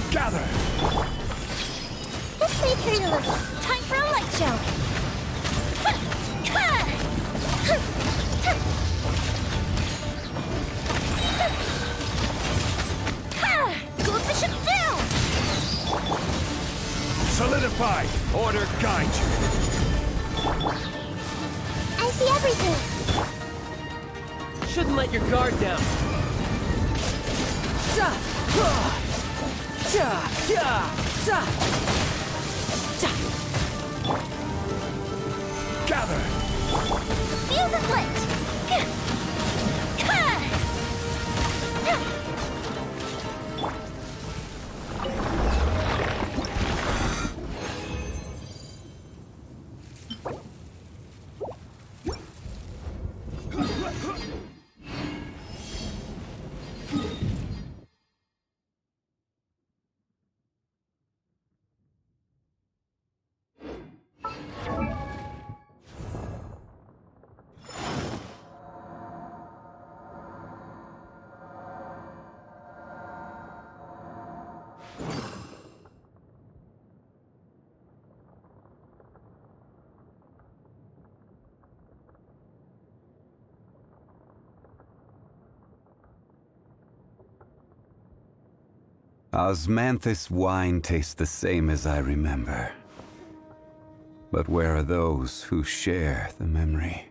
Gather! Let's leave here a little. Time for a light show. Go bishop down! Solidify! Order guide you! I see everything. Shouldn't let your guard down. Gather! Fuse is lit. Osmanthus wine tastes the same as I remember. But where are those who share the memory?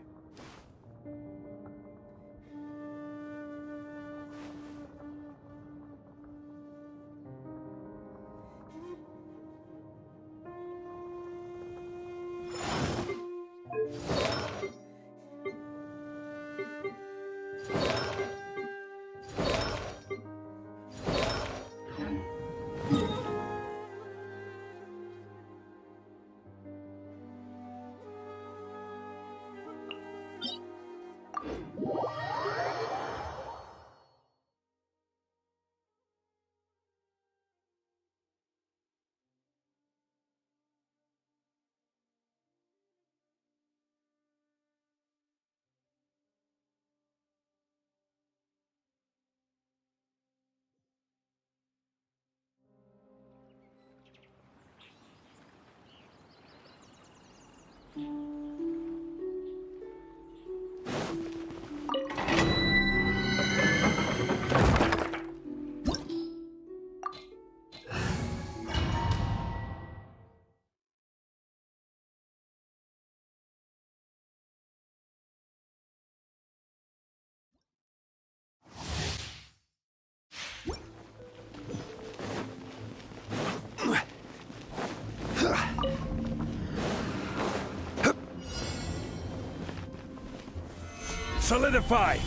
Solidify!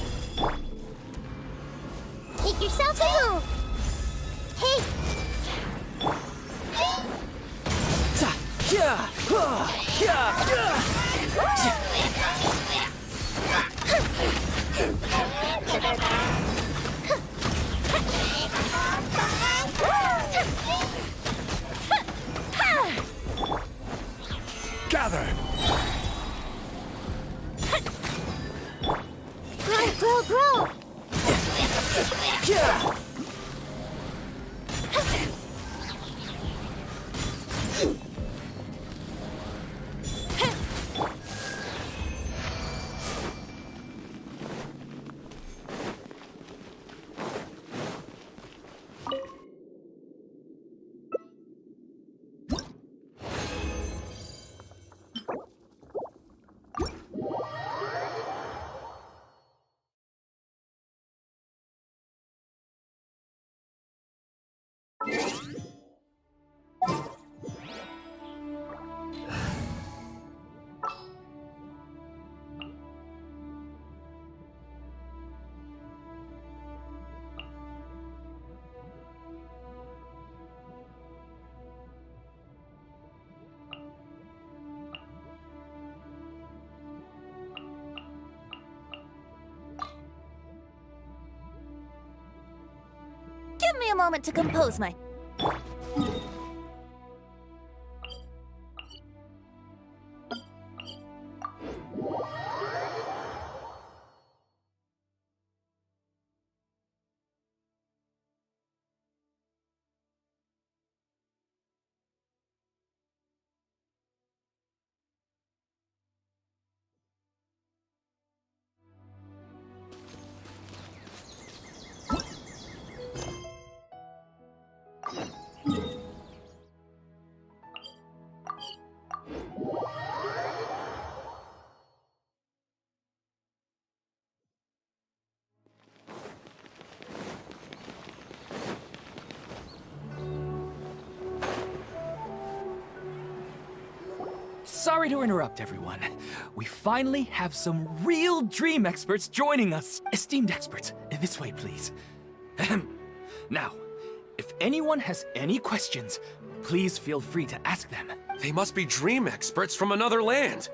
Make yourself a move. Hey! Gather! Grow, grow! Give me a moment to compose my... Sorry to interrupt, everyone. We finally have some real dream experts joining us. Esteemed experts, this way, please. Ahem. Now, if anyone has any questions, please feel free to ask them. They must be dream experts from another land.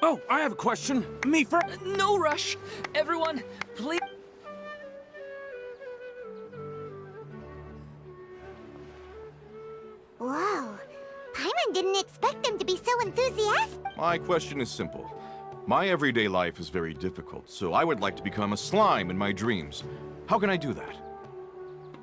Oh, I have a question. Me first. No rush. Everyone, please. Whoa. Paimon didn't expect them to be so enthusiastic. My question is simple. My everyday life is very difficult, so I would like to become a slime in my dreams. How can I do that?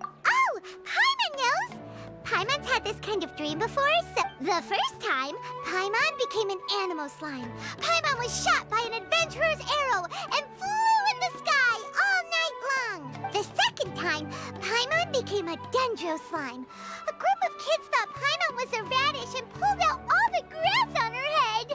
Oh, Paimon knows! Paimon's had this kind of dream before, so the first time, Paimon became an animal slime. Paimon was shot by an adventurer's arrow and flew in the sky all night long. The second time, Paimon became a dendro slime. A group of kids thought Paimon was a radish and pulled out all the grass on her head.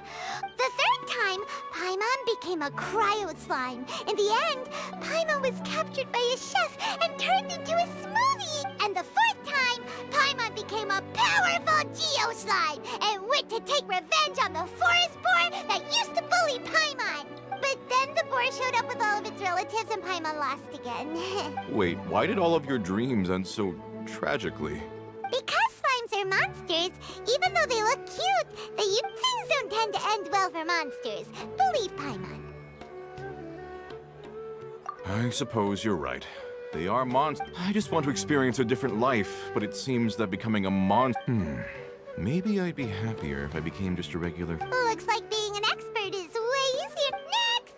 The third time, Paimon became a cryo slime. In the end, Paimon was captured by a chef and turned into a smoothie. And the fourth time, Paimon became a powerful geo slime and went to take revenge on the forest boar that used to bully Paimon. But then the boar showed up with all of its relatives and Paimon lost again. Wait, why did all of your dreams end so tragically? Because slimes are monsters, even though they look cute, things don't tend to end well for monsters. Believe Paimon. I suppose you're right. They are monsters. I just want to experience a different life, but it seems that becoming a monster... Maybe I'd be happier if I became just a regular... Looks like being an expert is way easier. Next!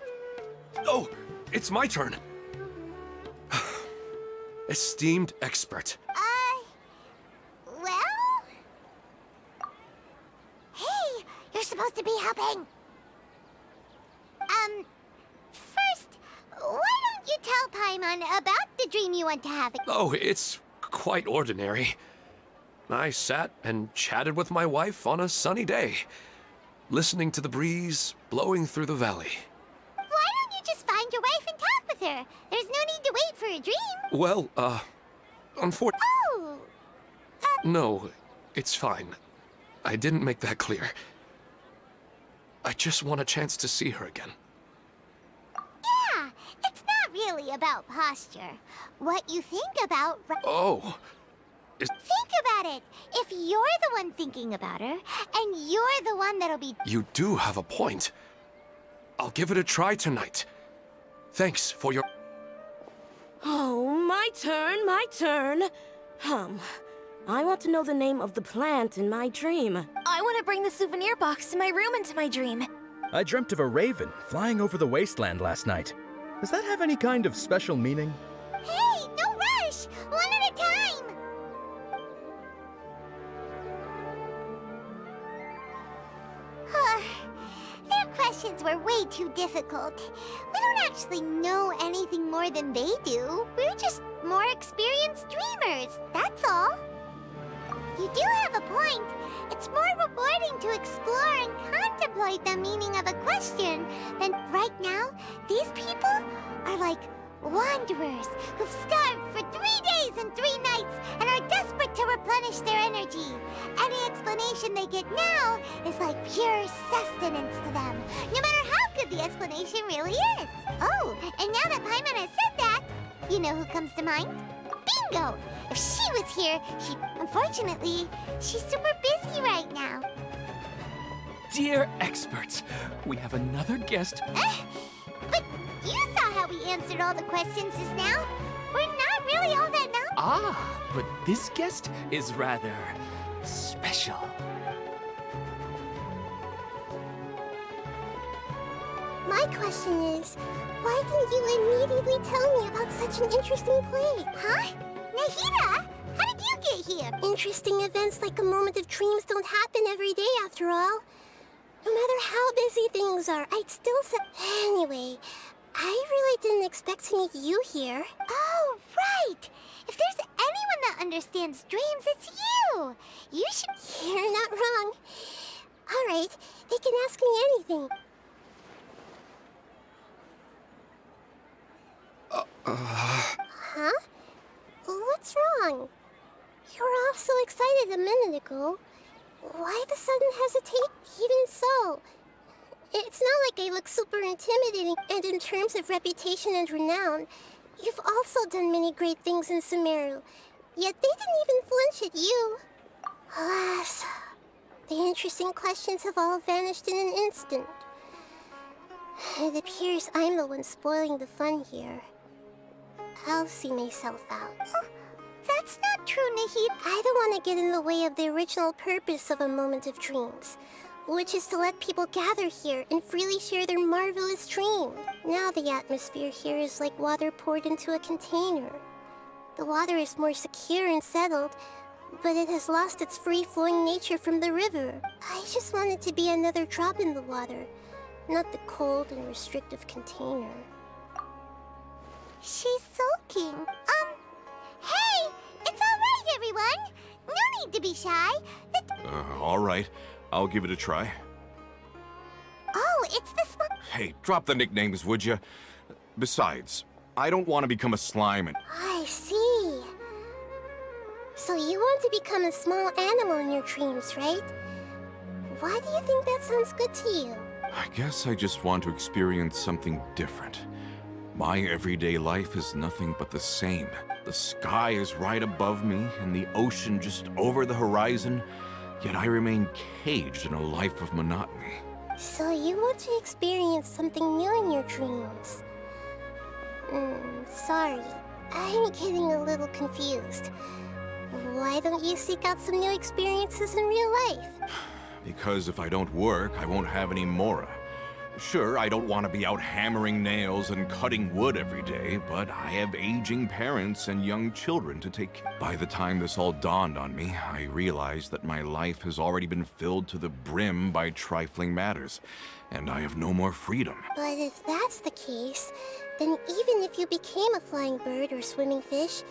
Oh, it's my turn. Esteemed expert. Well? Hey, you're supposed to be helping. First, why don't you tell Paimon about the dream you want to have? Oh, it's quite ordinary. I sat and chatted with my wife on a sunny day, listening to the breeze blowing through the valley. Why don't you just find your wife and talk with her? There's no need to wait for a dream. Well, unfortunately... Oh, No, it's fine. I didn't make that clear. I just want a chance to see her again. yeah, it's not really about posture. What you think about... Oh, Think about it. If you're the one thinking about her, and you're the one that'll be... you do have a point. I'll give it a try tonight. Thanks for your... Oh, my turn. I want to know the name of the plant in my dream. I want to bring the souvenir box to my room into my dream. I dreamt of a raven flying over the wasteland last night. Does that have any kind of special meaning? Hey, no rush! One at a time! Their questions were way too difficult. We don't actually know anything more than they do. We're just more experienced dreamers, that's all. You do have a point. It's more rewarding to explore and contemplate the meaning of a question than right now. These people are like wanderers who've starved for 3 days and 3 nights and are desperate to replenish their energy. Any explanation they get now is like pure sustenance to them, no matter how good the explanation really is. Oh, and now that Paimon has said that, you know who comes to mind? Bingo! If she was here, unfortunately, she's super busy right now. Dear experts, we have another guest. But you saw how we answered all the questions just now. We're not really all that knowledgeable. Ah, but this guest is rather special. My question is, why didn't you immediately tell me about such an interesting play? Huh? Nahida, how did you get here? Interesting events like a moment of dreams don't happen every day after all. No matter how busy things are, I'd still say... Anyway, I really didn't expect to meet you here. Oh, right! If there's anyone that understands dreams, it's you! You should... You're not wrong. All right, they can ask me anything. Huh? What's wrong? You were all so excited a minute ago. Why the sudden hesitation? Even so, it's not like I look super intimidating, and in terms of reputation and renown, you've also done many great things in Sumeru, yet they didn't even flinch at you. Alas, the interesting questions have all vanished in an instant. It appears I'm the one spoiling the fun here. I'll see myself out. That's not true, Nahida. I don't want to get in the way of the original purpose of a Moment of Dreams, which is to let people gather here and freely share their marvelous dreams. Now the atmosphere here is like water poured into a container. The water is more secure and settled, but it has lost its free-flowing nature from the river. I just want it to be another drop in the water, not the cold and restrictive container. She's sulking. Hey! It's all right, everyone! No need to be shy. All right. I'll give it a try. Oh, it's the Hey, drop the nicknames, would you? Besides, I don't want to become a slime and... I see. So you want to become a small animal in your dreams, right? Why do you think that sounds good to you? I guess I just want to experience something different. My everyday life is nothing but the same. The sky is right above me, and the ocean just over the horizon, yet I remain caged in a life of monotony. So you want to experience something new in your dreams? Sorry. I'm getting a little confused. Why don't you seek out some new experiences in real life? Because if I don't work, I won't have any mora. Sure, I don't want to be out hammering nails and cutting wood every day, but I have aging parents and young children to take care. By the time this all dawned on me, I realized that my life has already been filled to the brim by trifling matters, and I have no more freedom. But if that's the case, then even if you became a flying bird or swimming fish,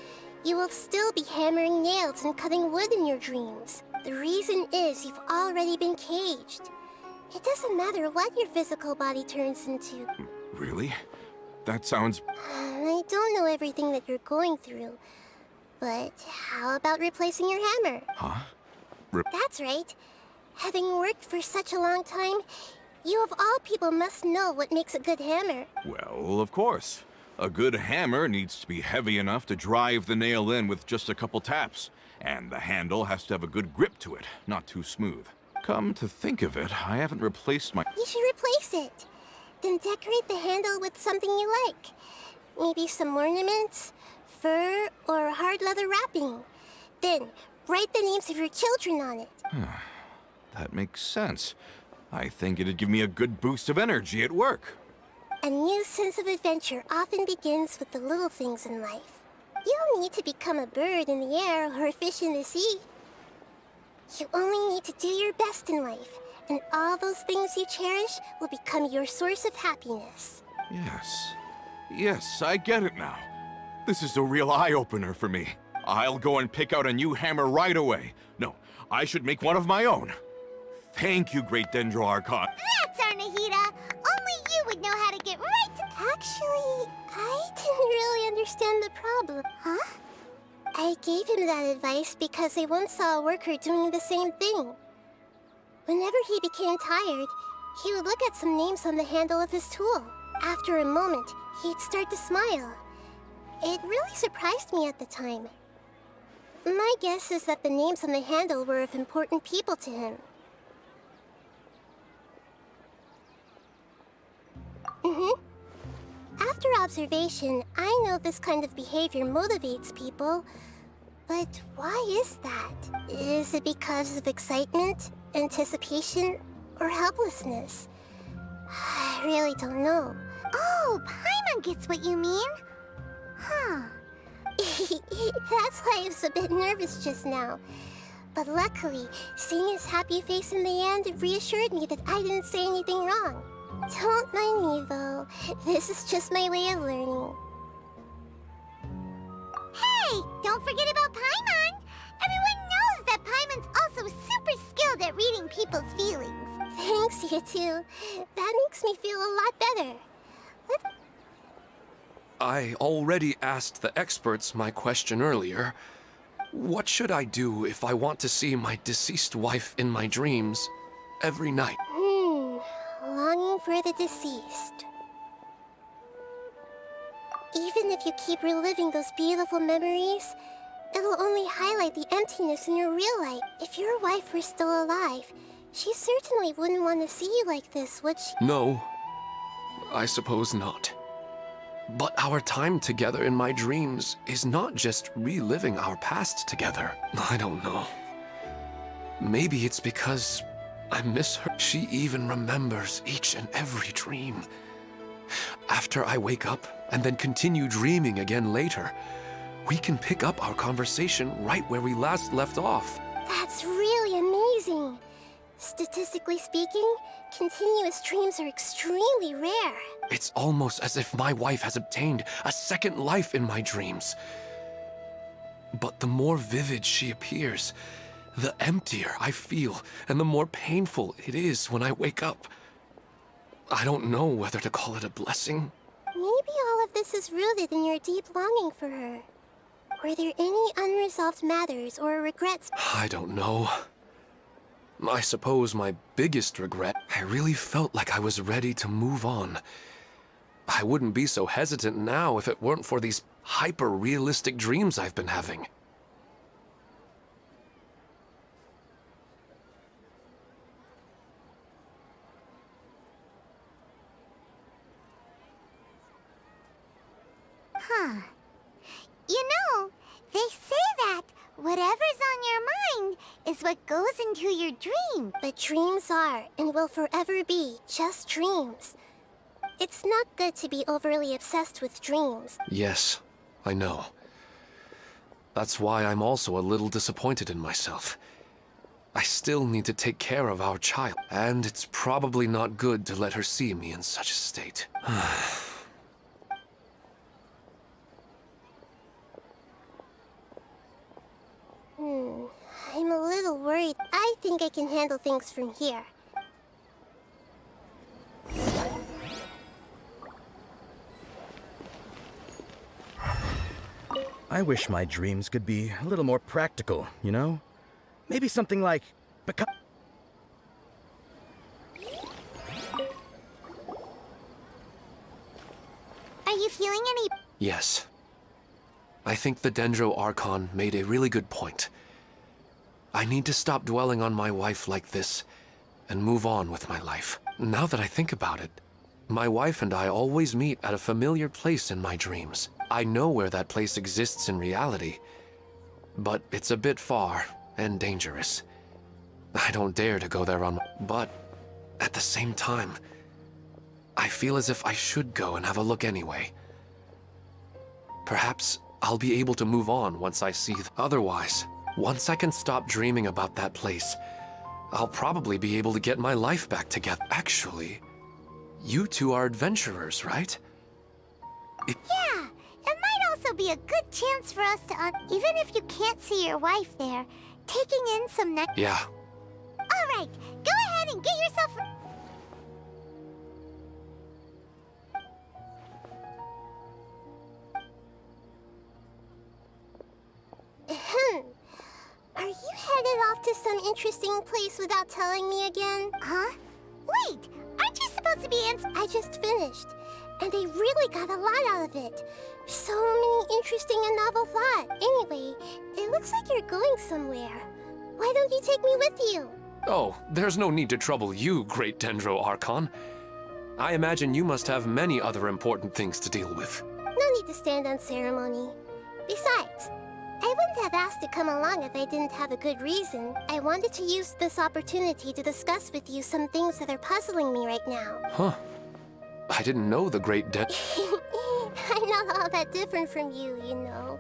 you will still be hammering nails and cutting wood in your dreams. The reason is you've already been caged. It doesn't matter what your physical body turns into. Really? That sounds... I don't know everything that you're going through, but how about replacing your hammer? Huh? That's right. Having worked for such a long time, you of all people must know what makes a good hammer. Well, of course. A good hammer needs to be heavy enough to drive the nail in with just a couple taps. And the handle has to have a good grip to it, not too smooth. Come to think of it, I haven't replaced my... You should replace it. Then decorate the handle with something you like. Maybe some ornaments, fur, or hard leather wrapping. Then, write the names of your children on it. That makes sense. I think it'd give me a good boost of energy at work. A new sense of adventure often begins with the little things in life. You don't need to become a bird in the air or a fish in the sea. You only need to do your best in life, and all those things you cherish will become your source of happiness. Yes. Yes, I get it now. This is a real eye-opener for me. I'll go and pick out a new hammer right away. No, I should make one of my own. Thank you, Great Dendro Archon. That's our Nahida! Only you would know how to get right to... Actually, I didn't really understand the problem. Huh? I gave him that advice because I once saw a worker doing the same thing. Whenever he became tired, he would look at some names on the handle of his tool. After a moment, he'd start to smile. It really surprised me at the time. My guess is that the names on the handle were of important people to him. After observation, I know this kind of behavior motivates people. But why is that? Is it because of excitement, anticipation, or helplessness? I really don't know. Oh, Paimon gets what you mean. Huh. That's why I was a bit nervous just now. But luckily, seeing his happy face in the end reassured me that I didn't say anything wrong. Don't mind me, though. This is just my way of learning. Hey, don't forget about Paimon! Everyone knows that Paimon's also super skilled at reading people's feelings. Thanks, you two. That makes me feel a lot better. I already asked the experts my question earlier. What should I do if I want to see my deceased wife in my dreams every night? Longing for the deceased. Even if you keep reliving those beautiful memories, it'll only highlight the emptiness in your real life. If your wife were still alive, she certainly wouldn't want to see you like this, would she? No, I suppose not. But our time together in my dreams is not just reliving our past together. I don't know. Maybe it's because I miss her. She even remembers each and every dream. After I wake up and then continue dreaming again later, we can pick up our conversation right where we last left off. That's really amazing. Statistically speaking, continuous dreams are extremely rare. It's almost as if my wife has obtained a second life in my dreams. But the more vivid she appears, the emptier I feel, and the more painful it is when I wake up. I don't know whether to call it a blessing. Maybe all of this is rooted in your deep longing for her. Were there any unresolved matters or regrets? I don't know. I suppose my biggest regret, I really felt like I was ready to move on. I wouldn't be so hesitant now if it weren't for these hyper-realistic dreams I've been having. Huh. You know, they say that whatever's on your mind is what goes into your dream. But dreams are, and will forever be, just dreams. It's not good to be overly obsessed with dreams. Yes, I know. That's why I'm also a little disappointed in myself. I still need to take care of our child, and it's probably not good to let her see me in such a state. I'm a little worried. I think I can handle things from here. I wish my dreams could be a little more practical, you know? Maybe something like... Are you feeling any... Yes. I think the Dendro Archon made a really good point. I need to stop dwelling on my wife like this and move on with my life. Now that I think about it, my wife and I always meet at a familiar place in my dreams. I know where that place exists in reality, but it's a bit far and dangerous. I don't dare to go there on my... But at the same time, I feel as if I should go and have a look anyway. Perhaps I'll be able to move on once I see... Otherwise, once I can stop dreaming about that place, I'll probably be able to get my life back together. Actually, you two are adventurers, right? Yeah, it might also be a good chance for us to... even if you can't see your wife there, taking in some... Yeah. All right, go ahead and get yourself... Are you headed off to some interesting place without telling me again? Huh? Wait, aren't you supposed to be I just finished, and I really got a lot out of it. So many interesting and novel thoughts. Anyway, it looks like you're going somewhere. Why don't you take me with you? Oh, there's no need to trouble you, great Dendro Archon. I imagine you must have many other important things to deal with. No need to stand on ceremony. Besides, I wouldn't have asked to come along if I didn't have a good reason. I wanted to use this opportunity to discuss with you some things that are puzzling me right now. Huh. I didn't know the great I'm not all that different from you, you know.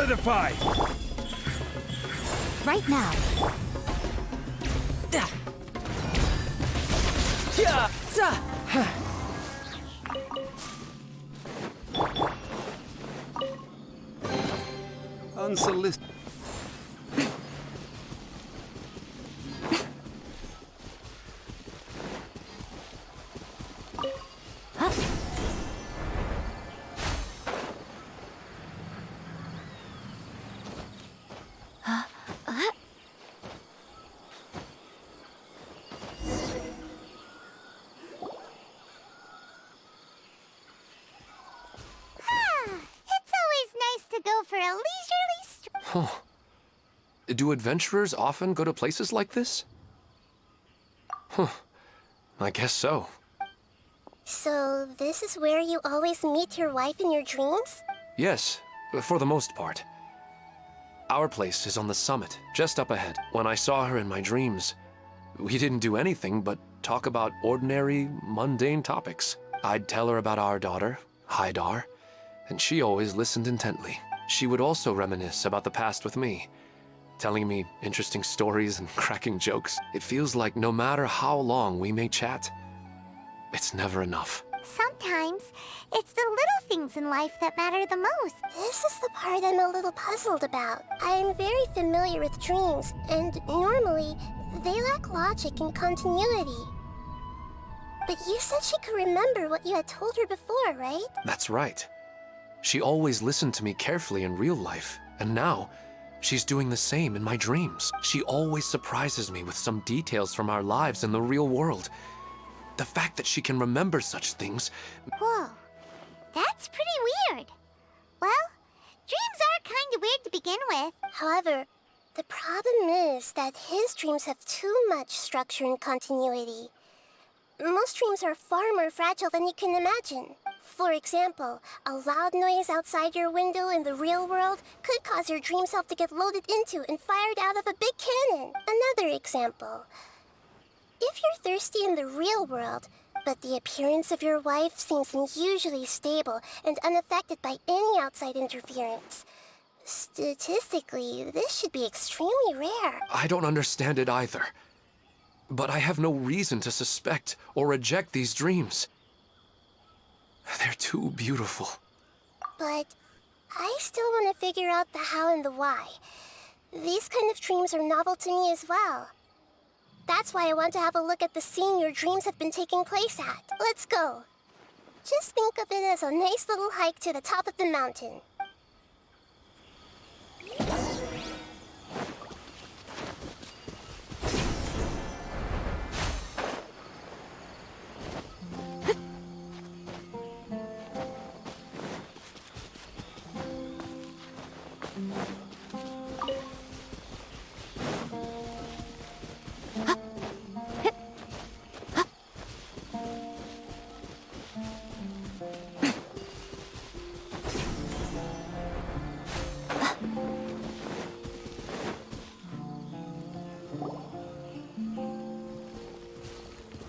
Solidify! Right now. Yeah! Unsolicited. It's always nice to go for a leisurely stroll. Do adventurers often go to places like this? I guess so. So, this is where you always meet your wife in your dreams? Yes, for the most part. Our place is on the summit, just up ahead. When I saw her in my dreams, we didn't do anything but talk about ordinary, mundane topics. I'd tell her about our daughter, Haidar, and she always listened intently. She would also reminisce about the past with me, telling me interesting stories and cracking jokes. It feels like no matter how long we may chat, it's never enough. Sometimes, it's the little things in life that matter the most. This is the part I'm a little puzzled about. I'm very familiar with dreams, and normally, they lack logic and continuity. But you said she could remember what you had told her before, right? That's right. She always listened to me carefully in real life, and now, she's doing the same in my dreams. She always surprises me with some details from our lives in the real world. The fact that she can remember such things... Whoa, that's pretty weird. Well, dreams are kind of weird to begin with. However, the problem is that his dreams have too much structure and continuity. Most dreams are far more fragile than you can imagine. For example, a loud noise outside your window in the real world could cause your dream self to get loaded into and fired out of a big cannon. Another example. If you're thirsty in the real world, but the appearance of your wife seems unusually stable and unaffected by any outside interference, statistically, this should be extremely rare. I don't understand it either. But I have no reason to suspect or reject these dreams. They're too beautiful. But I still want to figure out the how and the why. These kind of dreams are novel to me as well. That's why I want to have a look at the scene your dreams have been taking place at. Let's go. Just think of it as a nice little hike to the top of the mountain.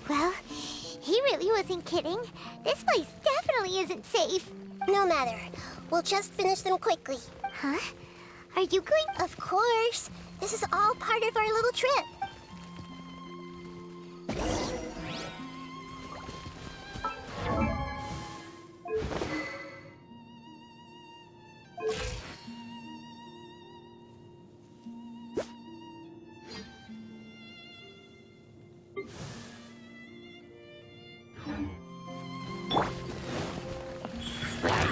Well, he really wasn't kidding. This place definitely isn't safe. No matter. We'll just finish them quickly. Huh? Are you going? Of course. This is all part of our little trip.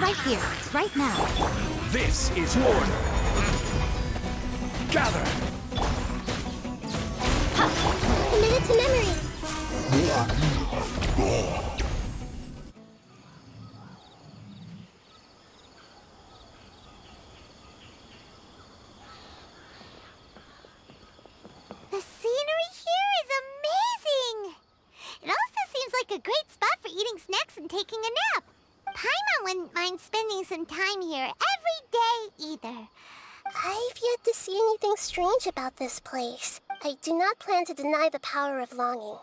Right here. Right now. This is order! Gather! Commit it to memory. The scenery here is amazing! It also seems like a great spot for eating snacks and taking a nap. Paimon wouldn't mind spending some time here every day either. I've yet to see anything strange about this place. I do not plan to deny the power of longing.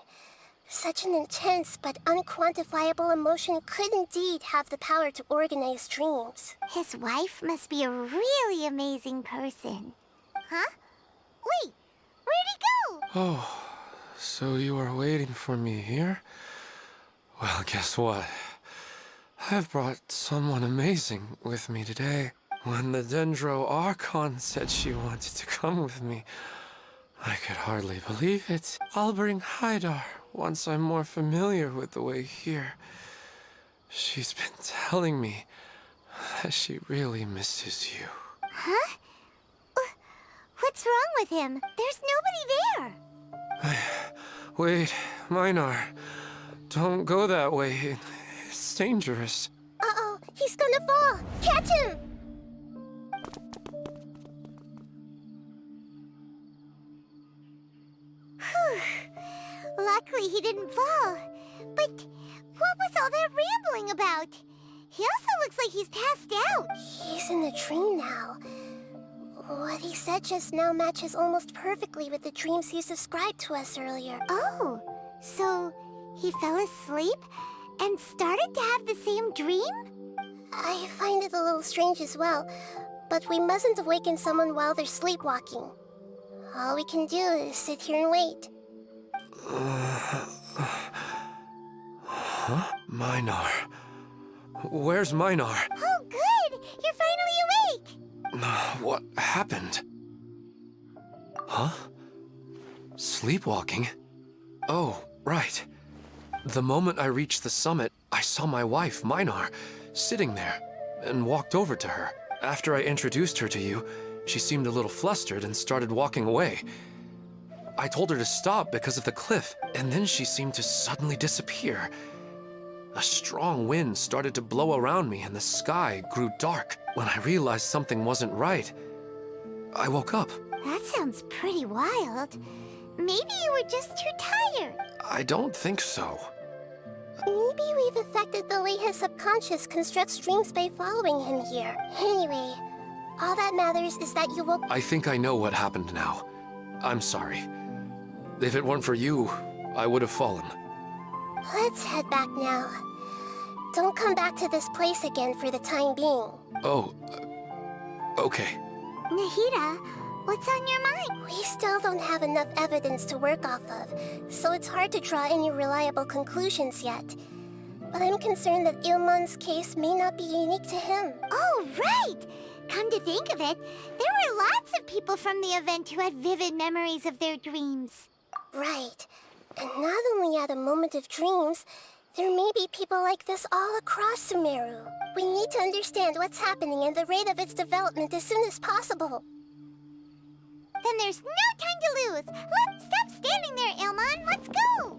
Such an intense but unquantifiable emotion could indeed have the power to organize dreams. His wife must be a really amazing person. Huh? Wait, where'd he go? Oh, so you are waiting for me here? Well, guess what? I've brought someone amazing with me today. When the Dendro Archon said she wanted to come with me, I could hardly believe it. I'll bring Haidar once I'm more familiar with the way here. She's been telling me that she really misses you. Huh? What's wrong with him? There's nobody there. Wait, Minar. Don't go that way. It's dangerous. Uh-oh, he's gonna fall. Catch him! Luckily he didn't fall. But what was all that rambling about? He also looks like he's passed out. He's in a dream now. What he said just now matches almost perfectly with the dreams he's described to us earlier. Oh, so he fell asleep and started to have the same dream? I find it a little strange as well, but we mustn't awaken someone while they're sleepwalking. All we can do is sit here and wait. Huh? Minar. Where's Minar? Oh, good! You're finally awake! What happened? Huh? Sleepwalking? Oh, right. The moment I reached the summit, I saw my wife, Minar, sitting there, and walked over to her. After I introduced her to you, she seemed a little flustered and started walking away. I told her to stop because of the cliff, and then she seemed to suddenly disappear. A strong wind started to blow around me and the sky grew dark. When I realized something wasn't right, I woke up. That sounds pretty wild. Maybe you were just too tired. I don't think so. Maybe we've affected the way his subconscious constructs dreams by following him here. Anyway, all that matters is that you woke... I think I know what happened now. I'm sorry. If it weren't for you, I would have fallen. Let's head back now. Don't come back to this place again for the time being. Oh, okay. Nahida, what's on your mind? We still don't have enough evidence to work off of, so it's hard to draw any reliable conclusions yet. But I'm concerned that Ilmon's case may not be unique to him. Oh, right! Come to think of it, there were lots of people from the event who had vivid memories of their dreams. Right. And not only at a moment of dreams, there may be people like this all across Sumeru. We need to understand what's happening and the rate of its development as soon as possible. Then there's no time to lose. Let's stop standing there, Ilmon. Let's go!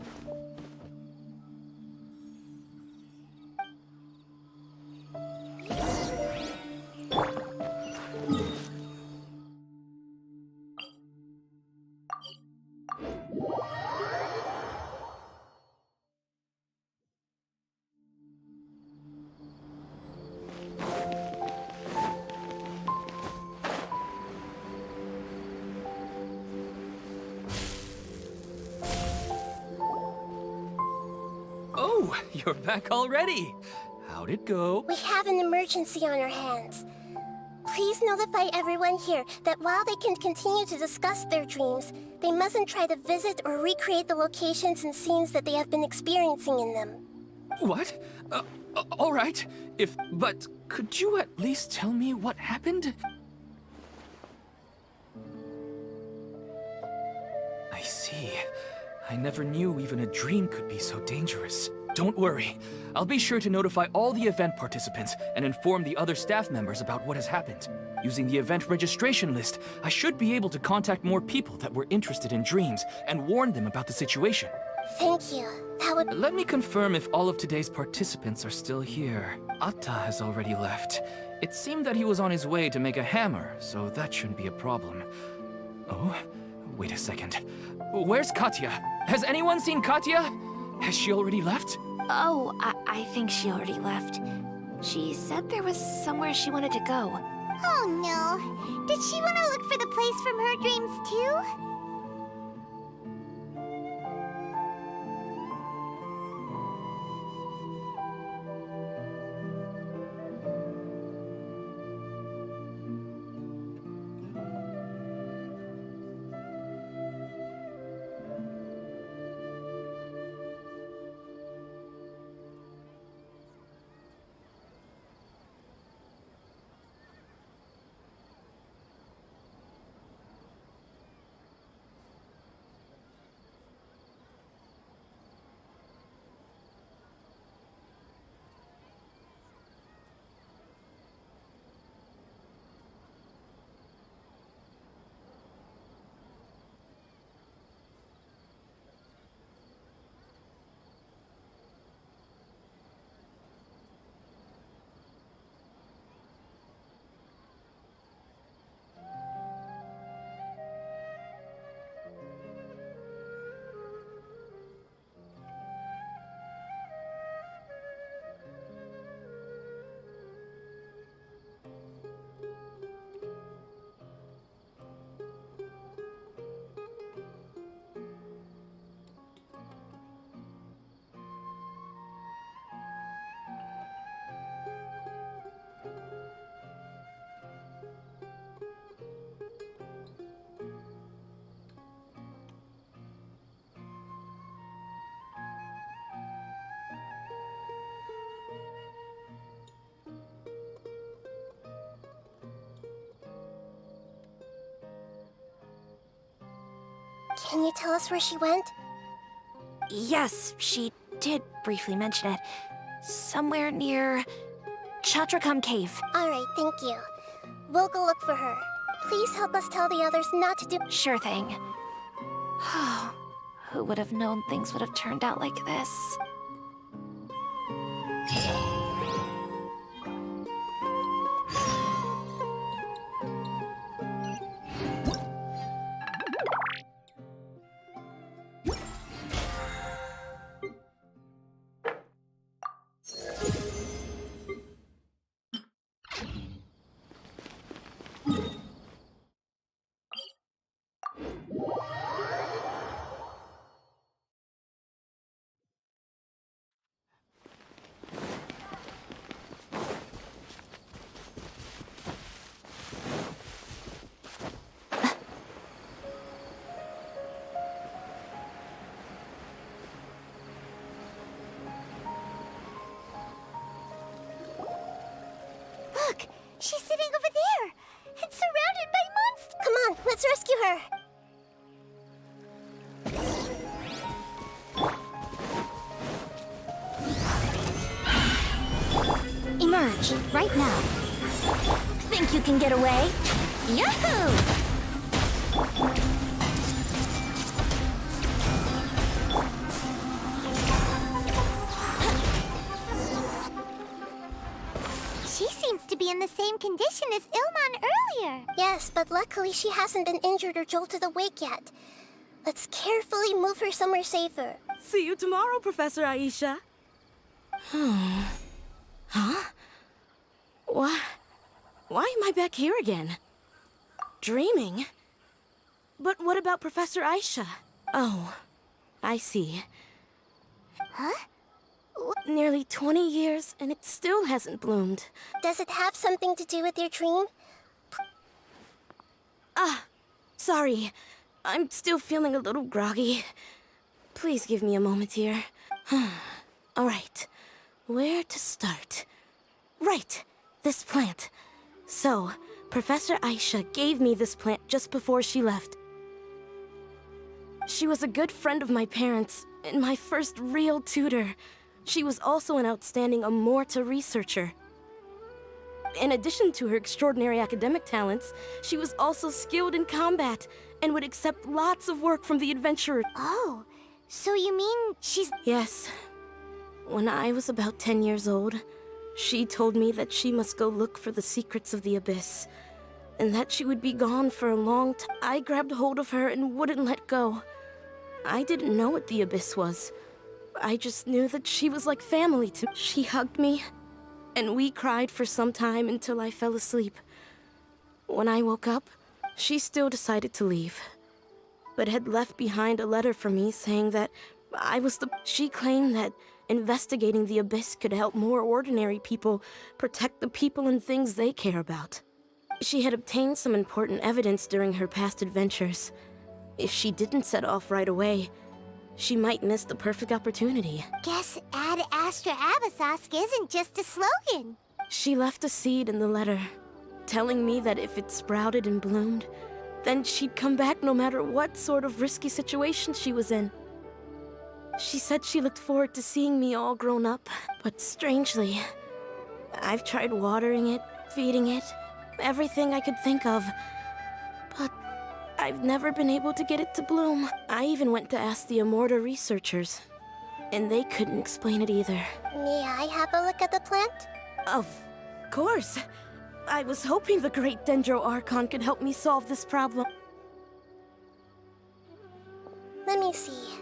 Oh, you're back already. How'd it go? We have an emergency on our hands. Please notify everyone here that while they can continue to discuss their dreams, they mustn't try to visit or recreate the locations and scenes that they have been experiencing in them. What? All right. But could you at least tell me what happened? I see. I never knew even a dream could be so dangerous. Don't worry. I'll be sure to notify all the event participants and inform the other staff members about what has happened. Using the event registration list, I should be able to contact more people that were interested in dreams and warn them about the situation. Thank you. That would... Let me confirm if all of today's participants are still here. Atta has already left. It seemed that he was on his way to make a hammer, so that shouldn't be a problem. Oh? Wait a second. Where's Katya? Has anyone seen Katya? Has she already left? Oh, I think she already left. She said there was somewhere she wanted to go. Oh no. Did she want to look for the place from her dreams too? Can you tell us where she went? Yes, she did briefly mention it. Somewhere near Chatrakam Cave. Alright, thank you. We'll go look for her. Please help us tell the others not to do— Sure thing. Who would have known things would have turned out like this? Look! She's sitting over there! And surrounded by monsters! Come on, let's rescue her! Emerge, right now. Think you can get away? Yahoo! She seems to be in the same condition as Ilman earlier. Yes, but luckily she hasn't been injured or jolted awake yet. Let's carefully move her somewhere safer. See you tomorrow, Professor Aisha. Huh? Why am I back here again? Dreaming? But what about Professor Aisha? Oh, I see. Huh? Nearly 20 years, and it still hasn't bloomed. Does it have something to do with your dream? Sorry. I'm still feeling a little groggy. Please give me a moment here. All right. Where to start? Right. This plant. So, Professor Aisha gave me this plant just before she left. She was a good friend of my parents, and my first real tutor. She was also an outstanding Amorta researcher. In addition to her extraordinary academic talents, she was also skilled in combat and would accept lots of work from the adventurer. Oh, so you mean she's— Yes. When I was about 10 years old, she told me that she must go look for the secrets of the Abyss, and that she would be gone for a long time. I grabbed hold of her and wouldn't let go. I didn't know what the Abyss was. I just knew that she was like family to me. She hugged me, and we cried for some time until I fell asleep. When I woke up, she still decided to leave, but had left behind a letter for me saying that I was the— She claimed that investigating the Abyss could help more ordinary people protect the people and things they care about. She had obtained some important evidence during her past adventures. If she didn't set off right away, she might miss the perfect opportunity. Guess Ad Astra Abyssosque isn't just a slogan. She left a seed in the letter, telling me that if it sprouted and bloomed, then she'd come back no matter what sort of risky situation she was in. She said she looked forward to seeing me all grown up, but strangely, I've tried watering it, feeding it, everything I could think of, but I've never been able to get it to bloom. I even went to ask the Amorta researchers, and they couldn't explain it either. May I have a look at the plant? Of course. I was hoping the great Dendro Archon could help me solve this problem. Let me see.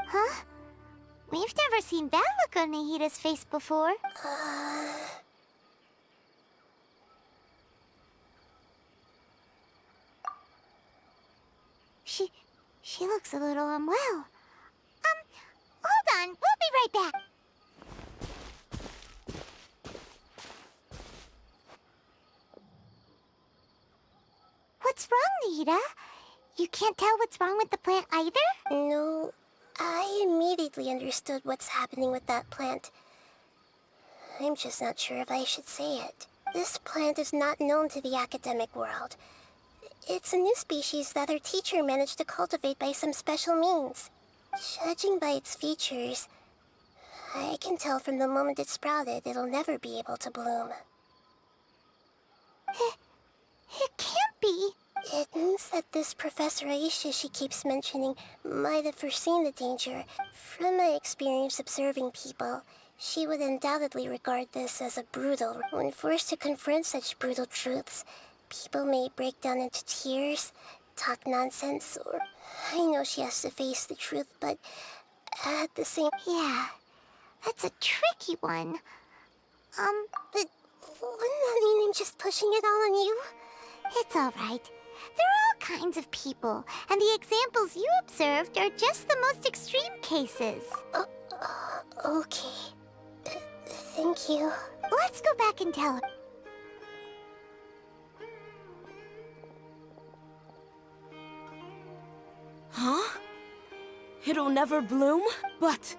Huh? We've never seen that look on Nahida's face before. She looks a little unwell. Hold on, we'll be right back. What's wrong, Nahida? You can't tell what's wrong with the plant either? No, I immediately understood what's happening with that plant. I'm just not sure if I should say it. This plant is not known to the academic world. It's a new species that our teacher managed to cultivate by some special means. Judging by its features, I can tell from the moment it sprouted it'll never be able to bloom. It can't be. It means that this Professor Aisha she keeps mentioning might have foreseen the danger. From my experience observing people, she would undoubtedly regard this as a brutal. When forced to confront such brutal truths, people may break down into tears, talk nonsense, or... I know she has to face the truth, but at the same... Yeah, that's a tricky one. But wouldn't that mean I'm just pushing it all on you? It's all right. There are all kinds of people, and the examples you observed are just the most extreme cases. Okay. Thank you. Let's go back and tell her. Huh? It'll never bloom? But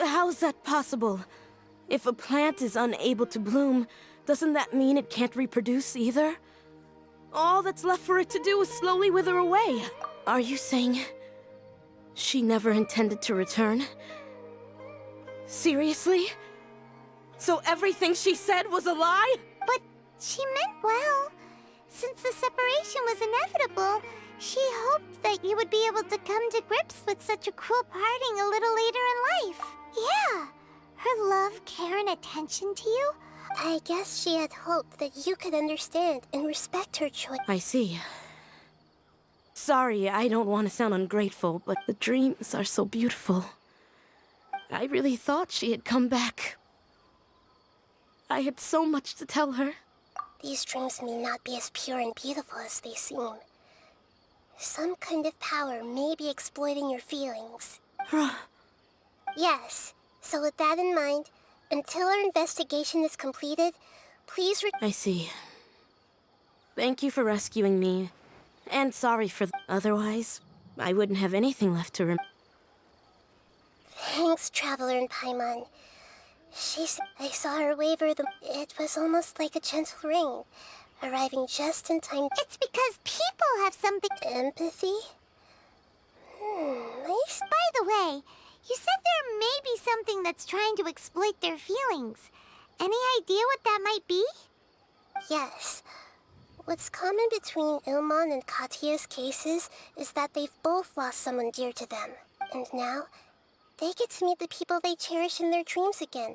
how's that possible? If a plant is unable to bloom, doesn't that mean it can't reproduce either? All that's left for it to do is slowly wither away. Are you saying she never intended to return? Seriously? So everything she said was a lie? But she meant well. Since the separation was inevitable, she hoped that you would be able to come to grips with such a cruel parting a little later in life. Yeah. Her love, care, and attention to you? I guess she had hoped that you could understand and respect her choice. I see. Sorry, I don't want to sound ungrateful, but the dreams are so beautiful. I really thought she had come back. I had so much to tell her. These dreams may not be as pure and beautiful as they seem. Some kind of power may be exploiting your feelings. Yes, so with that in mind, until our investigation is completed, please I see. Thank you for rescuing me. And sorry for otherwise, I wouldn't have anything left to Thanks, Traveler and Paimon. I saw her waver it was almost like a gentle rain, arriving just in time. It's because people have something... Empathy? Nice. By the way, you said there may be something that's trying to exploit their feelings. Any idea what that might be? Yes. What's common between Ilmon and Katya's cases is that they've both lost someone dear to them. And now, they get to meet the people they cherish in their dreams again.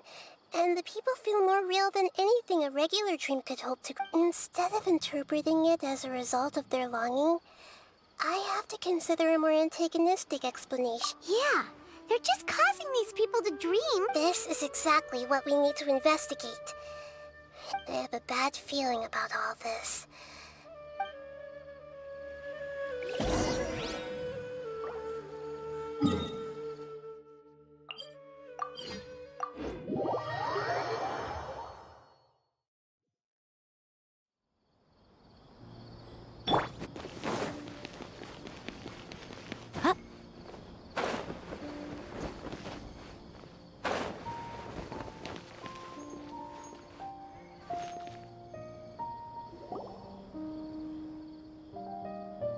And the people feel more real than anything a regular dream could hope to... Instead of interpreting it as a result of their longing, I have to consider a more antagonistic explanation. Yeah, they're just causing these people to dream. This is exactly what we need to investigate. I have a bad feeling about all this.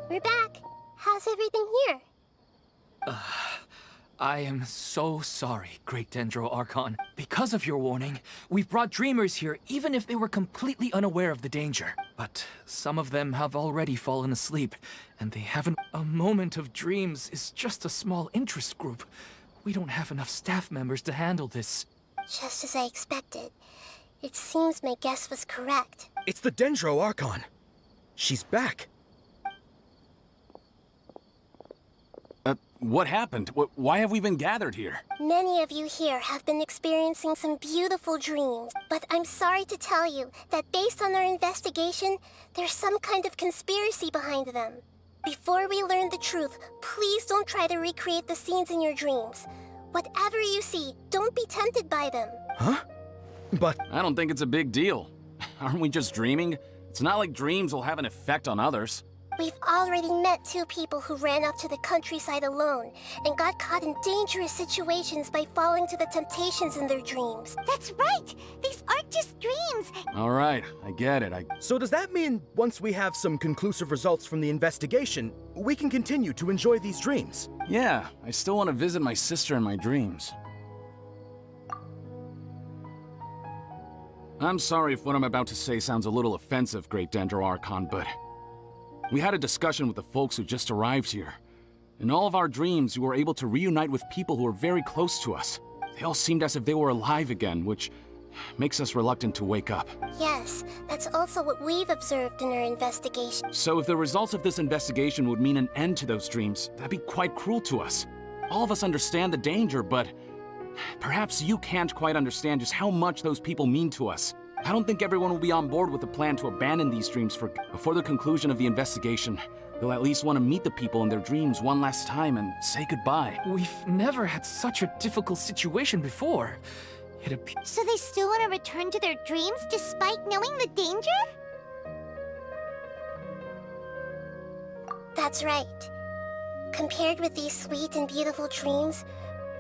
We're back. How's everything here? I am so sorry, Great Dendro Archon. Because of your warning, we've brought dreamers here even if they were completely unaware of the danger. But some of them have already fallen asleep, and they haven't... A moment of dreams is just a small interest group. We don't have enough staff members to handle this. Just as I expected. It seems my guess was correct. It's the Dendro Archon. She's back. What happened? Why have we been gathered here? Many of you here have been experiencing some beautiful dreams, but I'm sorry to tell you that based on our investigation, there's some kind of conspiracy behind them. Before we learn the truth, please don't try to recreate the scenes in your dreams. Whatever you see, don't be tempted by them. Huh? But... I don't think it's a big deal. Aren't we just dreaming? It's not like dreams will have an effect on others. We've already met 2 people who ran off to the countryside alone and got caught in dangerous situations by falling to the temptations in their dreams. That's right! These aren't just dreams! All right, I get it. So does that mean once we have some conclusive results from the investigation, we can continue to enjoy these dreams? Yeah, I still want to visit my sister in my dreams. I'm sorry if what I'm about to say sounds a little offensive, Great Dendro Archon, but we had a discussion with the folks who just arrived here. In all of our dreams, we were able to reunite with people who were very close to us. They all seemed as if they were alive again, which makes us reluctant to wake up. Yes, that's also what we've observed in our investigation. So if the results of this investigation would mean an end to those dreams, that'd be quite cruel to us. All of us understand the danger, but perhaps you can't quite understand just how much those people mean to us. I don't think everyone will be on board with the plan to abandon these dreams before the conclusion of the investigation. They'll at least want to meet the people in their dreams one last time and say goodbye. We've never had such a difficult situation before. So they still want to return to their dreams despite knowing the danger? That's right. Compared with these sweet and beautiful dreams,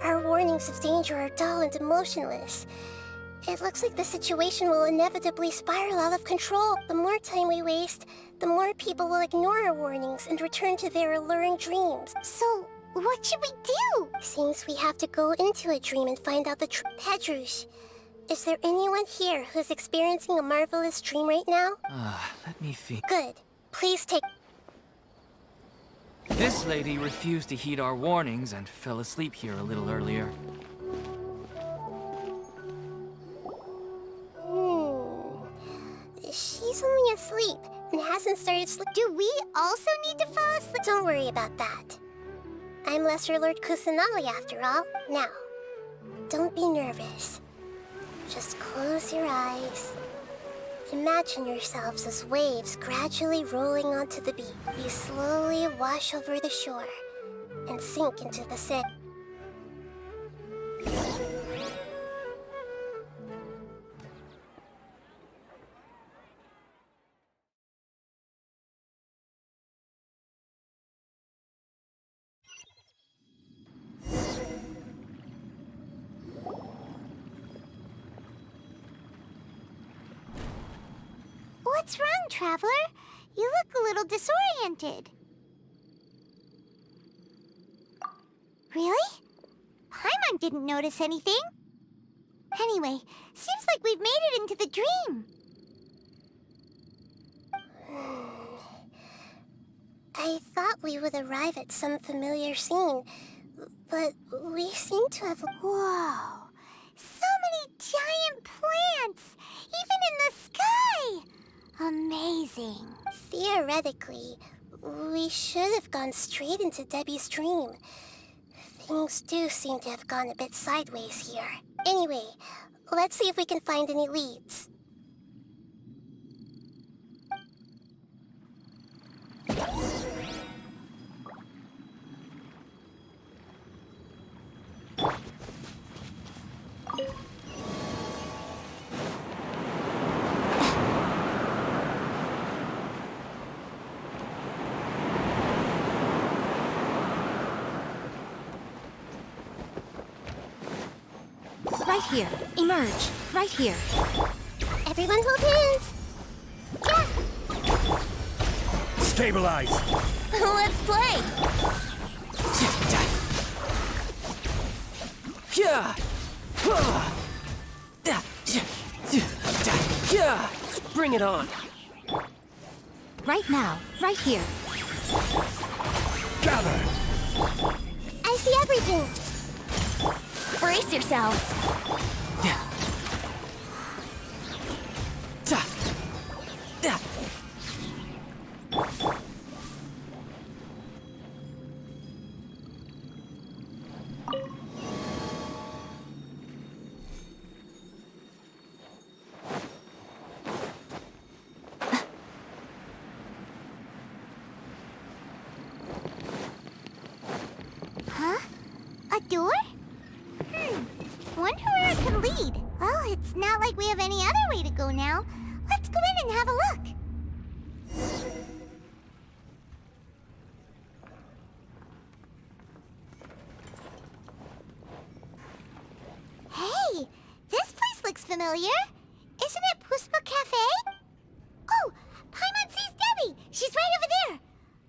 our warnings of danger are dull and emotionless. It looks like the situation will inevitably spiral out of control. The more time we waste, the more people will ignore our warnings and return to their alluring dreams. So, what should we do? Seems we have to go into a dream and find out the truth. Pedrush, is there anyone here who's experiencing a marvelous dream right now? Let me think. Good. Please take... This lady refused to heed our warnings and fell asleep here a little earlier. She's only asleep and hasn't started sleep. Do we also need to fall asleep? Don't worry about that. I'm Lesser Lord Kusanali after all. Now, don't be nervous. Just close your eyes. Imagine yourselves as waves gradually rolling onto the beach. You slowly wash over the shore and sink into the sand. What's wrong, Traveler? You look a little disoriented. Really? Paimon didn't notice anything. Anyway, seems like we've made it into the dream. I thought we would arrive at some familiar scene, but we seem to have... Whoa! So many giant plants! Even in the sky! Amazing. Theoretically, we should have gone straight into Debbie's dream. Things do seem to have gone a bit sideways here. Anyway, let's see if we can find any leads. Right here. Emerge. Right here. Everyone hold hands. Yeah. Stabilize! Let's play! Bring it on. Right now. Right here. Gather! I see everything. Brace yourselves. Huh? A door? Wonder where it could lead. Well, it's not like we have any other way to go now. Let's go in and have a look. familiar. Isn't it Puspa Cafe? Oh, Paimon sees Debbie! She's right over there!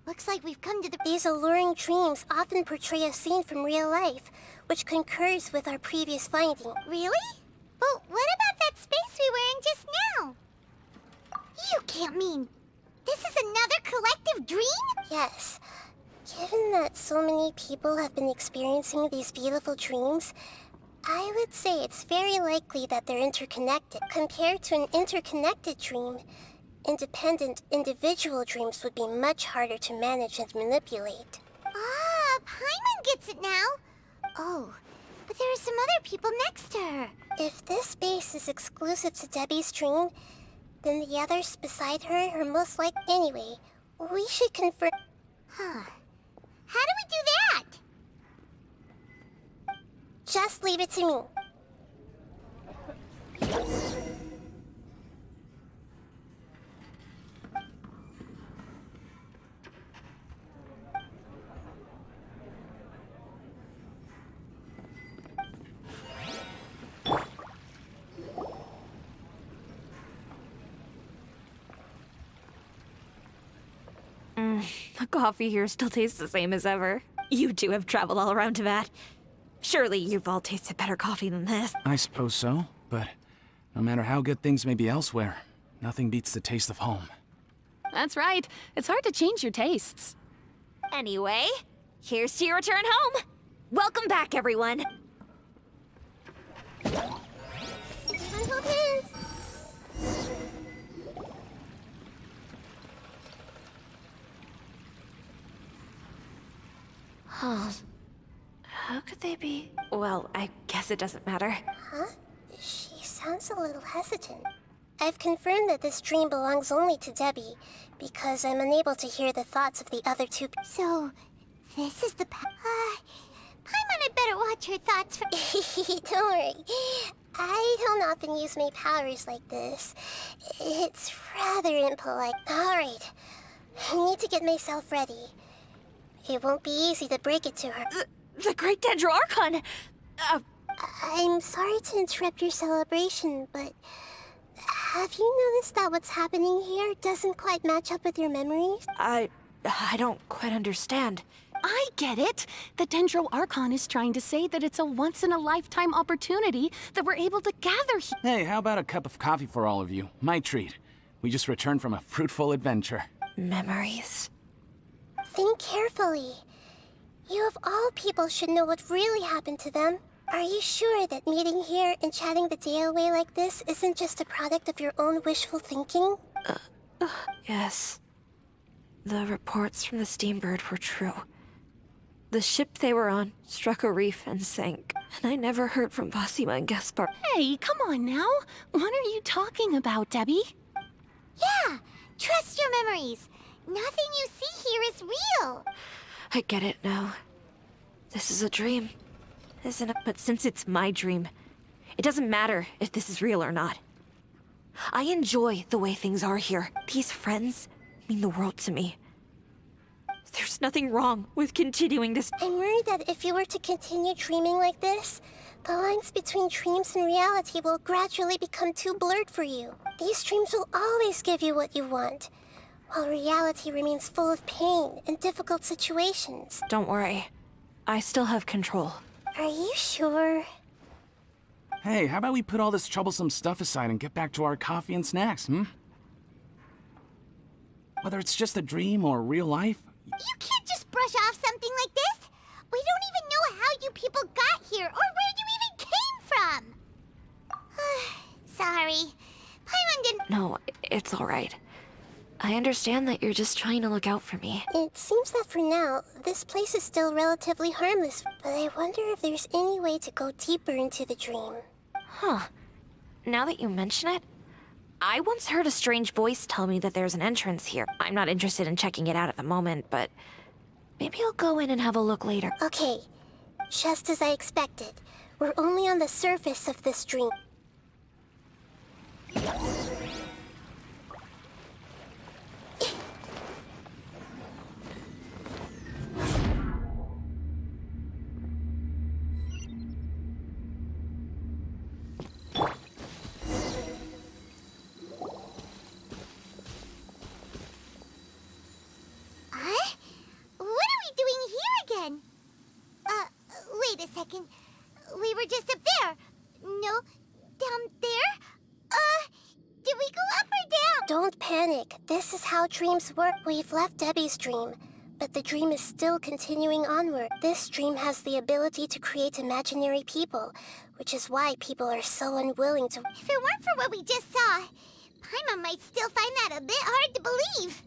Looks like we've come to the— These alluring dreams often portray a scene from real life, which concurs with our previous finding. Really? But what about that space we were in just now? You can't mean... this is another collective dream? Yes. Given that so many people have been experiencing these beautiful dreams, I would say it's very likely that they're interconnected. Compared to an interconnected dream, independent individual dreams would be much harder to manage and manipulate. Ah, Paimon gets it now. Oh, but there are some other people next to her. If this space is exclusive to Debbie's dream, then the others beside her are most like— Anyway, we should confirm— Huh. How do we do that? Just leave it to me. The coffee here still tastes the same as ever. You two have traveled all around Tibet. Surely you've all tasted better coffee than this. I suppose so, but no matter how good things may be elsewhere, nothing beats the taste of home. That's right. It's hard to change your tastes. Anyway, here's to your return home. Welcome back, everyone. Uncle Pins! Huh. How could they be? Well, I guess it doesn't matter. Huh? She sounds a little hesitant. I've confirmed that this dream belongs only to Debbie, because I'm unable to hear the thoughts of the other two. So, this is the Paimon had better watch her thoughts for— Don't worry. I don't often use my powers like this. It's rather impolite. Alright. I need to get myself ready. It won't be easy to break it to her. The Great Dendro Archon! I'm sorry to interrupt your celebration, but have you noticed that what's happening here doesn't quite match up with your memories? I don't quite understand. I get it. The Dendro Archon is trying to say that it's a once-in-a-lifetime opportunity that we're able to gather here. Hey, how about a cup of coffee for all of you? My treat. We just returned from a fruitful adventure. Memories. Think carefully. You of all people should know what really happened to them. Are you sure that meeting here and chatting the day away like this isn't just a product of your own wishful thinking? Yes. The reports from the Steambird were true. The ship they were on struck a reef and sank. And I never heard from Basima and Gaspar. Hey, come on now. What are you talking about, Debbie? Yeah, trust your memories. Nothing you see here is real. I get it now. This is a dream, isn't it? But since it's my dream, it doesn't matter if this is real or not. I enjoy the way things are here. These friends mean the world to me. There's nothing wrong with continuing this. I'm worried that if you were to continue dreaming like this, the lines between dreams and reality will gradually become too blurred for you. These dreams will always give you what you want, while reality remains full of pain and difficult situations. Don't worry. I still have control. Are you sure? Hey, how about we put all this troublesome stuff aside and get back to our coffee and snacks, Whether it's just a dream or real life. You can't just brush off something like this. We don't even know how you people got here or where you even came from. Sorry. Paimon didn't— No, it's all right. I understand that you're just trying to look out for me. It seems that for now, this place is still relatively harmless, but I wonder if there's any way to go deeper into the dream. Huh. Now that you mention it, I once heard a strange voice tell me that there's an entrance here. I'm not interested in checking it out at the moment, but maybe I'll go in and have a look later. Okay, just as I expected. We're only on the surface of this dream. second. We were just up there. No, down there? Did we go up or down? Don't panic. This is how dreams work. We've left Debbie's dream, but the dream is still continuing onward. This dream has the ability to create imaginary people, which is why people are so unwilling to... If it weren't for what we just saw, Paimon might still find that a bit hard to believe.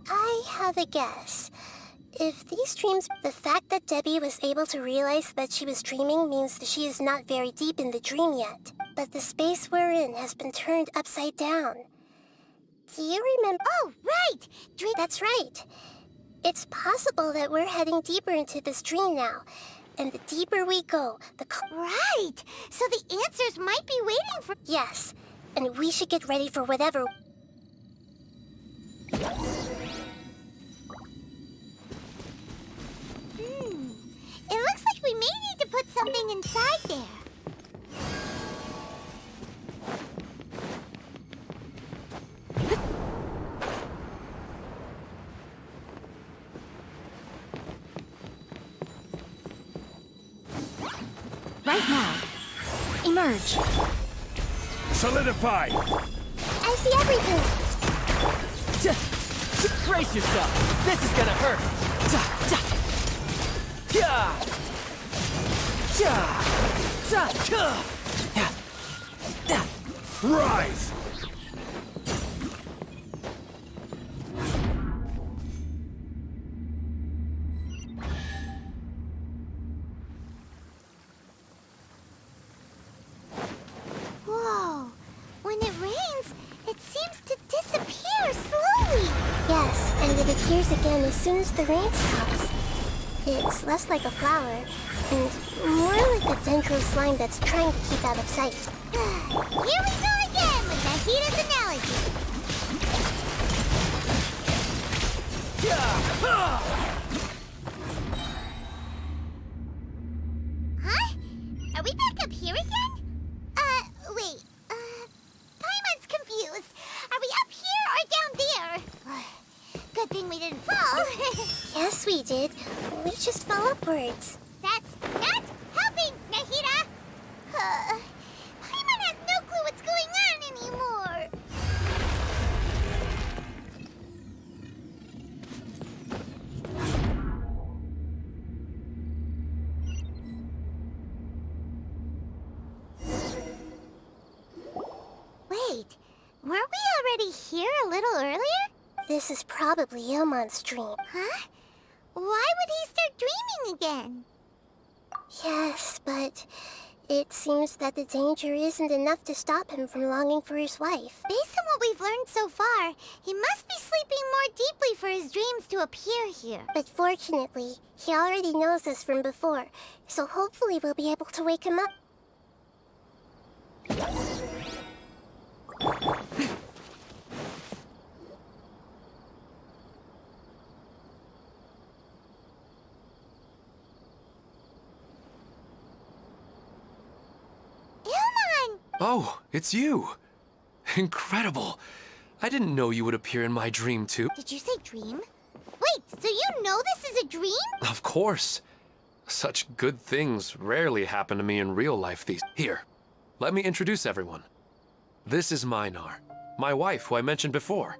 I have a guess. If these dreams... The fact that Debbie was able to realize that she was dreaming means that she is not very deep in the dream yet. But the space we're in has been turned upside down. Do you remember... Oh, right! That's right. It's possible that we're heading deeper into this dream now. And the deeper we go, the... Right! So the answers might be waiting for... Yes. And we should get ready for whatever... It looks like we may need to put something inside there. Right now. Emerge. Solidify! I see everything! Brace yourself! This is gonna hurt! Rise! Whoa! When it rains, it seems to disappear slowly. Yes, and it appears again as soon as the rain stops. It's less like a flower, and more like a dendro slime that's trying to keep out of sight. Here we go again with Nahida's analogy. Huh? Are we back up here again? Wait. Paimon's confused. Are we up here or down there? Good thing we didn't fall. Yes, we did. We just fell upwards. That's not helping, Nahida! Paimon has no clue what's going on anymore. Wait, weren't we already here a little earlier? This is probably Ilmon's dream. Huh? Why would he start dreaming again? Yes, but it seems that the danger isn't enough to stop him from longing for his wife. Based on what we've learned so far, he must be sleeping more deeply for his dreams to appear here. But fortunately, he already knows us from before, so hopefully we'll be able to wake him up. Oh, it's you. Incredible. I didn't know you would appear in my dream, too. Did you say dream? Wait, so you know this is a dream? Of course. Such good things rarely happen to me in real life these... Here, let me introduce everyone. This is Minar, my wife, who I mentioned before.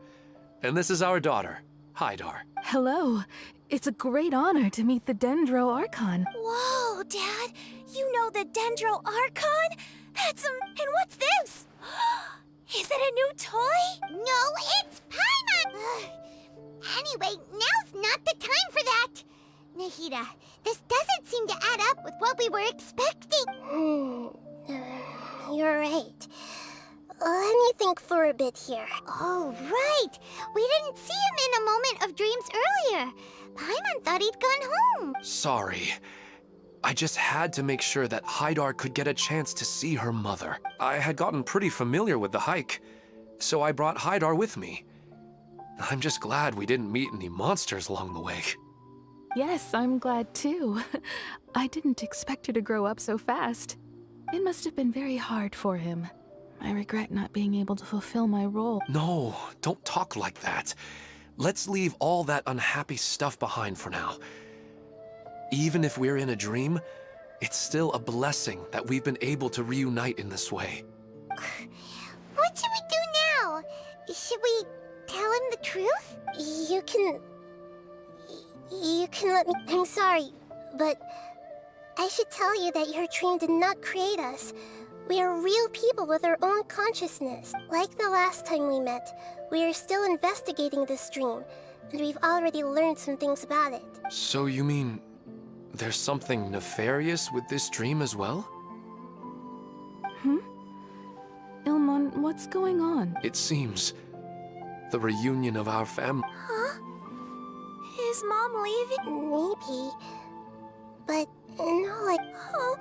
And this is our daughter, Hydar. Hello. It's a great honor to meet the Dendro Archon. Whoa, Dad! You know the Dendro Archon? That's and what's this? Is it a new toy? No, it's Paimon! Anyway, now's not the time for that. Nahida, this doesn't seem to add up with what we were expecting. You're right. Let me think for a bit here. Oh, right. We didn't see him in a moment of dreams earlier. Paimon thought he'd gone home. Sorry. I just had to make sure that Hydar could get a chance to see her mother. I had gotten pretty familiar with the hike, so I brought Hydar with me. I'm just glad we didn't meet any monsters along the way. Yes, I'm glad too. I didn't expect her to grow up so fast. It must have been very hard for him. I regret not being able to fulfill my role. No, don't talk like that. Let's leave all that unhappy stuff behind for now. Even if we're in a dream, it's still a blessing that we've been able to reunite in this way. What should we do now? Should we tell him the truth? You can let me. I'm sorry, but I should tell you that your dream did not create us. We are real people with our own consciousness. Like the last time we met, we are still investigating this dream, and we've already learned some things about it. So you mean there's something nefarious with this dream as well? Ilmon, what's going on? It seems the reunion of our family. Huh? Is Mom leaving? Maybe. But no, like... Oh,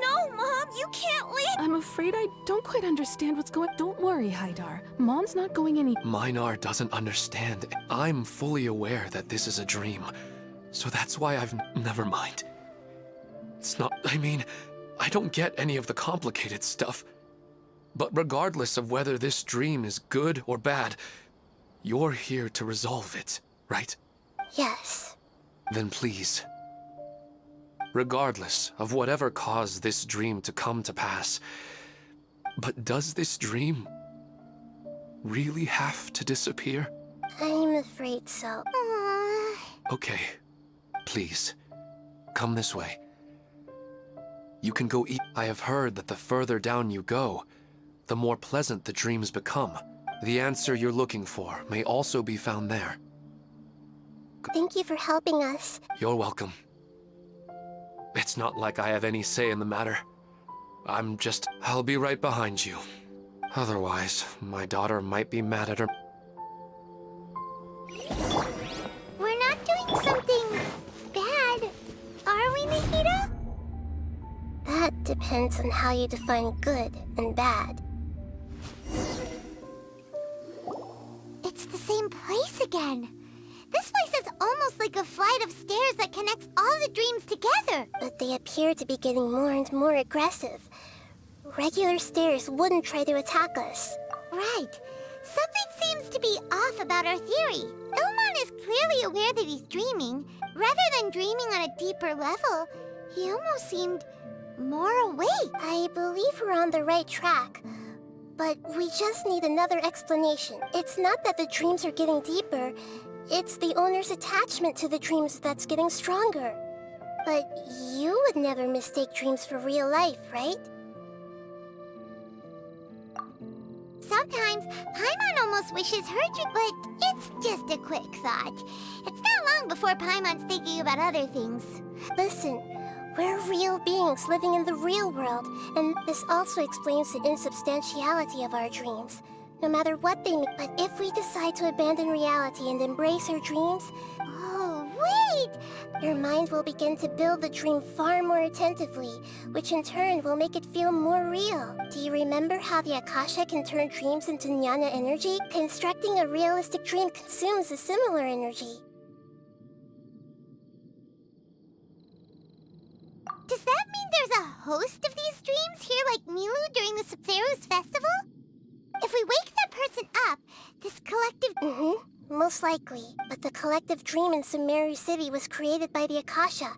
no, Mom, you can't leave! I'm afraid I don't quite understand what's going... Don't worry, Haidar. Mom's not going any... Minar doesn't understand. I'm fully aware that this is a dream. So that's why I've... Never mind. It's not... I mean, I don't get any of the complicated stuff. But regardless of whether this dream is good or bad, you're here to resolve it, right? Yes. Then please, regardless of whatever caused this dream to come to pass, but does this dream really have to disappear? I'm afraid so. Okay, please, come this way. You can go eat. I have heard that the further down you go, the more pleasant the dreams become. The answer you're looking for may also be found there. Thank you for helping us. You're welcome. It's not like I have any say in the matter. I'll be right behind you. Otherwise, my daughter might be mad at her. We're not doing something bad, are we, Nahida? That depends on how you define good and bad. It's the same place again. This place is almost like a flight of stairs that connects all the dreams together. But they appear to be getting more and more aggressive. Regular stairs wouldn't try to attack us. Right. Something seems to be off about our theory. Ilmon is clearly aware that he's dreaming. Rather than dreaming on a deeper level, he almost seemed more awake. I believe we're on the right track. But we just need another explanation. It's not that the dreams are getting deeper. It's the owner's attachment to the dreams that's getting stronger. But you would never mistake dreams for real life, right? Sometimes, Paimon almost wishes her dream, but it's just a quick thought. It's not long before Paimon's thinking about other things. Listen, we're real beings living in the real world, and this also explains the insubstantiality of our dreams. No matter what they mean, but if we decide to abandon reality and embrace our dreams... Oh, wait! Your mind will begin to build the dream far more attentively, which in turn will make it feel more real. Do you remember how the Akasha can turn dreams into jnana energy? Constructing a realistic dream consumes a similar energy. Does that mean there's a host of these dreams here like Milu during the Subzero's festival? If we wake that person up, this collective... Most likely. But the collective dream in Sumeru City was created by the Akasha,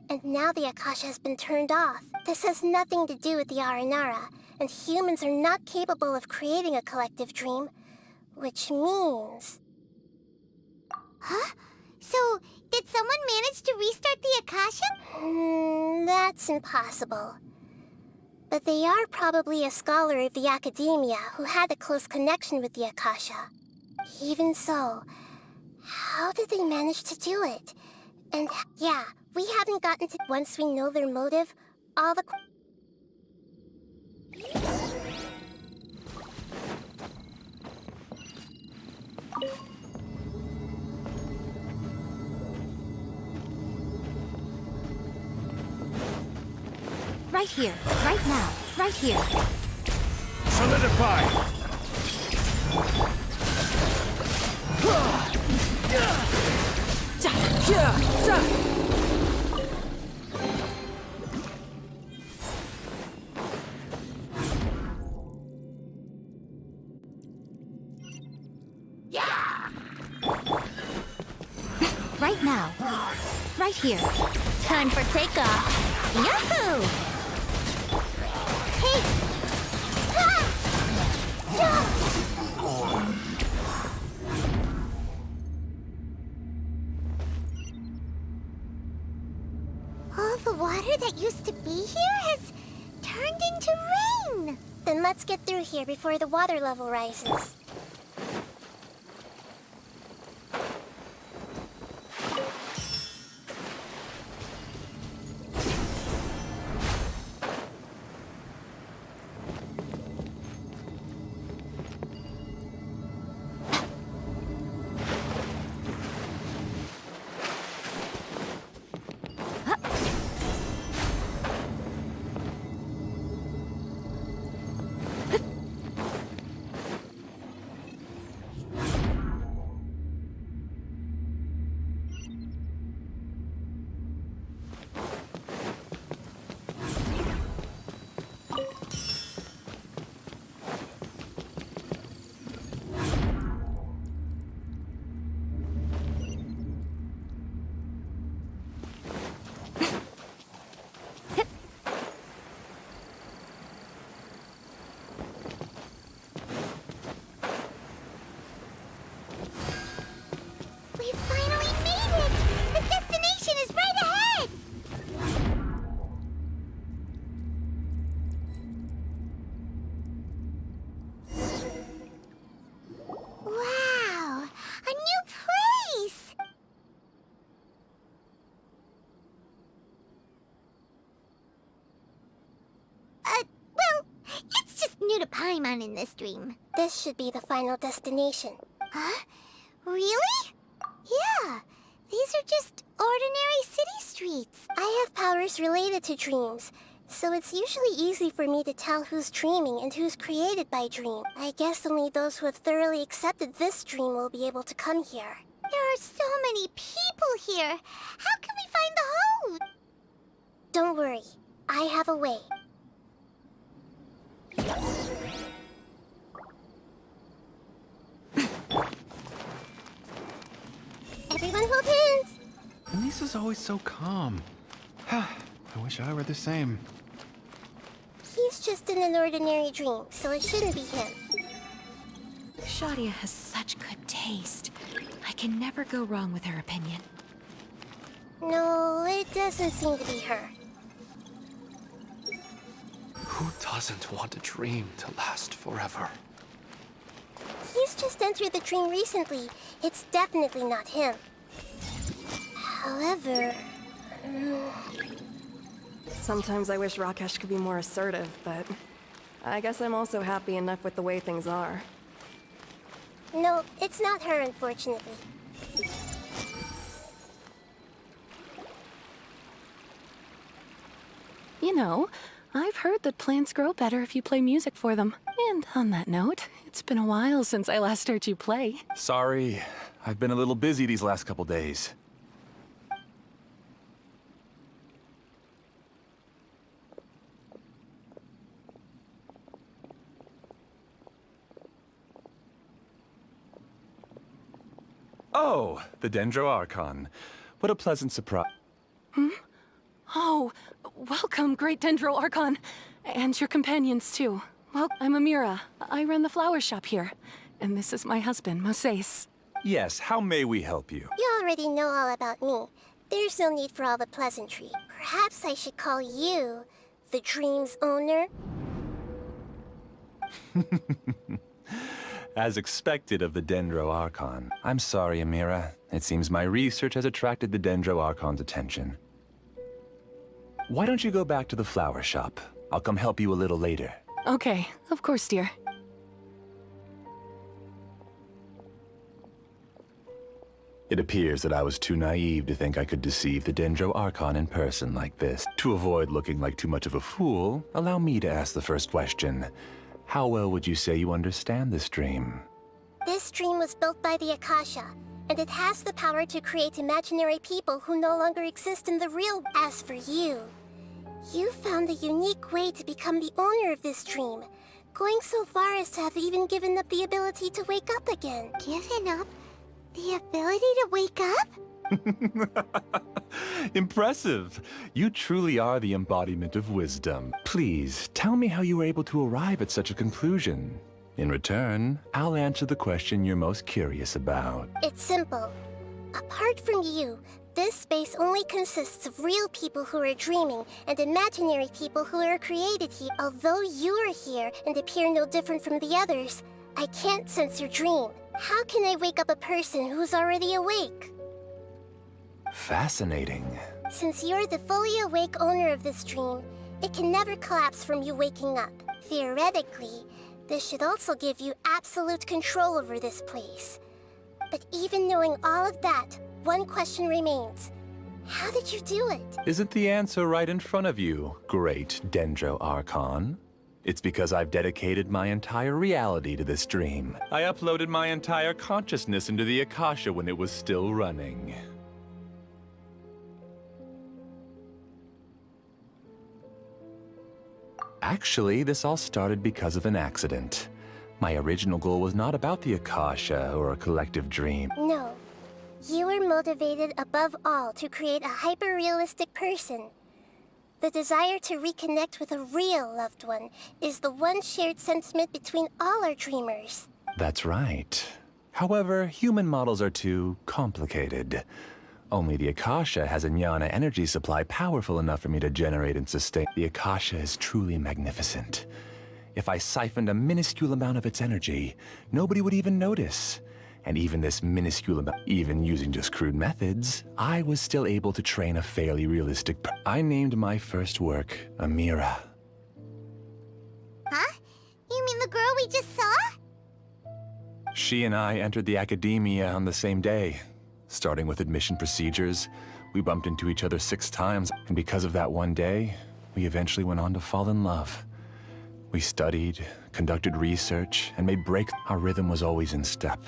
and now the Akasha has been turned off. This has nothing to do with the Aranara, and humans are not capable of creating a collective dream, which means... Huh? So, did someone manage to restart the Akasha? That's impossible. But they are probably a scholar of the academia who had a close connection with the Akasha. Even so, how did they manage to do it? And yeah, we haven't gotten to... Once we know their motive, all the... Right here, right now, right here. Solidify! Right now. Now, right here. Time for takeoff. Yahoo! Hey! Ah! All the water that used to be here has turned into rain. Then let's get through here before the water level rises. We finally made it! The destination is right ahead! Wow! A new place! Well, it's just new to Paimon in this dream. This should be the final destination. Huh? Really? Yeah, these are just ordinary city streets. I have powers related to dreams, so it's usually easy for me to tell who's dreaming and who's created by dream. I guess only those who have thoroughly accepted this dream will be able to come here. There are so many people here. How can we find the home? Don't worry, I have a way. Everyone hold hands! Lisa's always so calm. I wish I were the same. He's just in an ordinary dream, so it shouldn't be him. Shadia has such good taste. I can never go wrong with her opinion. No, it doesn't seem to be her. Who doesn't want a dream to last forever? He's just entered the dream recently. It's definitely not him. However... Sometimes I wish Rakesh could be more assertive, but I guess I'm also happy enough with the way things are. No, it's not her, unfortunately. You know, I've heard that plants grow better if you play music for them. And on that note, it's been a while since I last heard you play. Sorry, I've been a little busy these last couple days. Oh, the Dendro Archon. What a pleasant surprise. Oh, welcome, Great Dendro Archon. And your companions, too. Well, I'm Amira. I run the flower shop here. And this is my husband, Moses. Yes, how may we help you? You already know all about me. There's no need for all the pleasantry. Perhaps I should call you the dream's owner? As expected of the Dendro Archon. I'm sorry, Amira. It seems my research has attracted the Dendro Archon's attention. Why don't you go back to the flower shop? I'll come help you a little later. Okay, of course, dear. It appears that I was too naive to think I could deceive the Dendro Archon in person like this. To avoid looking like too much of a fool, allow me to ask the first question. How well would you say you understand this dream? This dream was built by the Akasha, and it has the power to create imaginary people who no longer exist in the real. As for you, you found a unique way to become the owner of this dream, going so far as to have even given up the ability to wake up again. Given up? The ability to wake up? Impressive. You truly are the embodiment of wisdom. Please, tell me how you were able to arrive at such a conclusion. In return, I'll answer the question you're most curious about. It's simple. Apart from you, this space only consists of real people who are dreaming and imaginary people who are created here. Although you are here and appear no different from the others, I can't sense your dream. How can I wake up a person who's already awake? Fascinating. Since you're the fully awake owner of this dream, it can never collapse from you waking up. Theoretically, this should also give you absolute control over this place. But even knowing all of that, one question remains. How did you do it? Isn't the answer right in front of you, great Dendro Archon? It's because I've dedicated my entire reality to this dream. I uploaded my entire consciousness into the Akasha when it was still running. Actually, this all started because of an accident. My original goal was not about the Akasha or a collective dream. No. You were motivated above all to create a hyper-realistic person. The desire to reconnect with a real loved one is the one shared sentiment between all our dreamers. That's right. However, human models are too complicated. Only the Akasha has a jnana energy supply powerful enough for me to generate and sustain. The Akasha is truly magnificent. If I siphoned a minuscule amount of its energy, nobody would even notice. And even this minuscule amount, even using just crude methods, I was still able to train a fairly realistic I named my first work Amira. Huh? You mean the girl we just saw? She and I entered the academia on the same day. Starting with admission procedures, we bumped into each other 6 times, and because of that one day, we eventually went on to fall in love. We studied, conducted research, and made breaks. Our rhythm was always in step.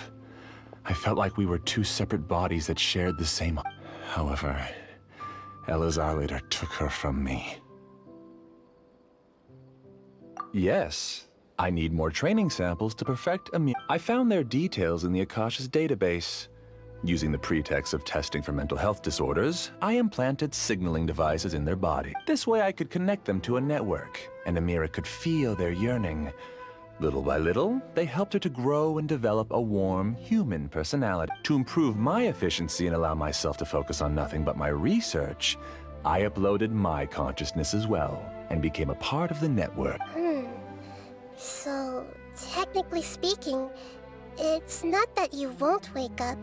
I felt like we were 2 separate bodies that shared the same. However, Elazar later took her from me. Yes, I need more training samples to perfect I found their details in the Akasha's database. Using the pretext of testing for mental health disorders, I implanted signaling devices in their body. This way I could connect them to a network, and Amira could feel their yearning. Little by little, they helped her to grow and develop a warm, human personality. To improve my efficiency and allow myself to focus on nothing but my research, I uploaded my consciousness as well, and became a part of the network. So, technically speaking, it's not that you won't wake up.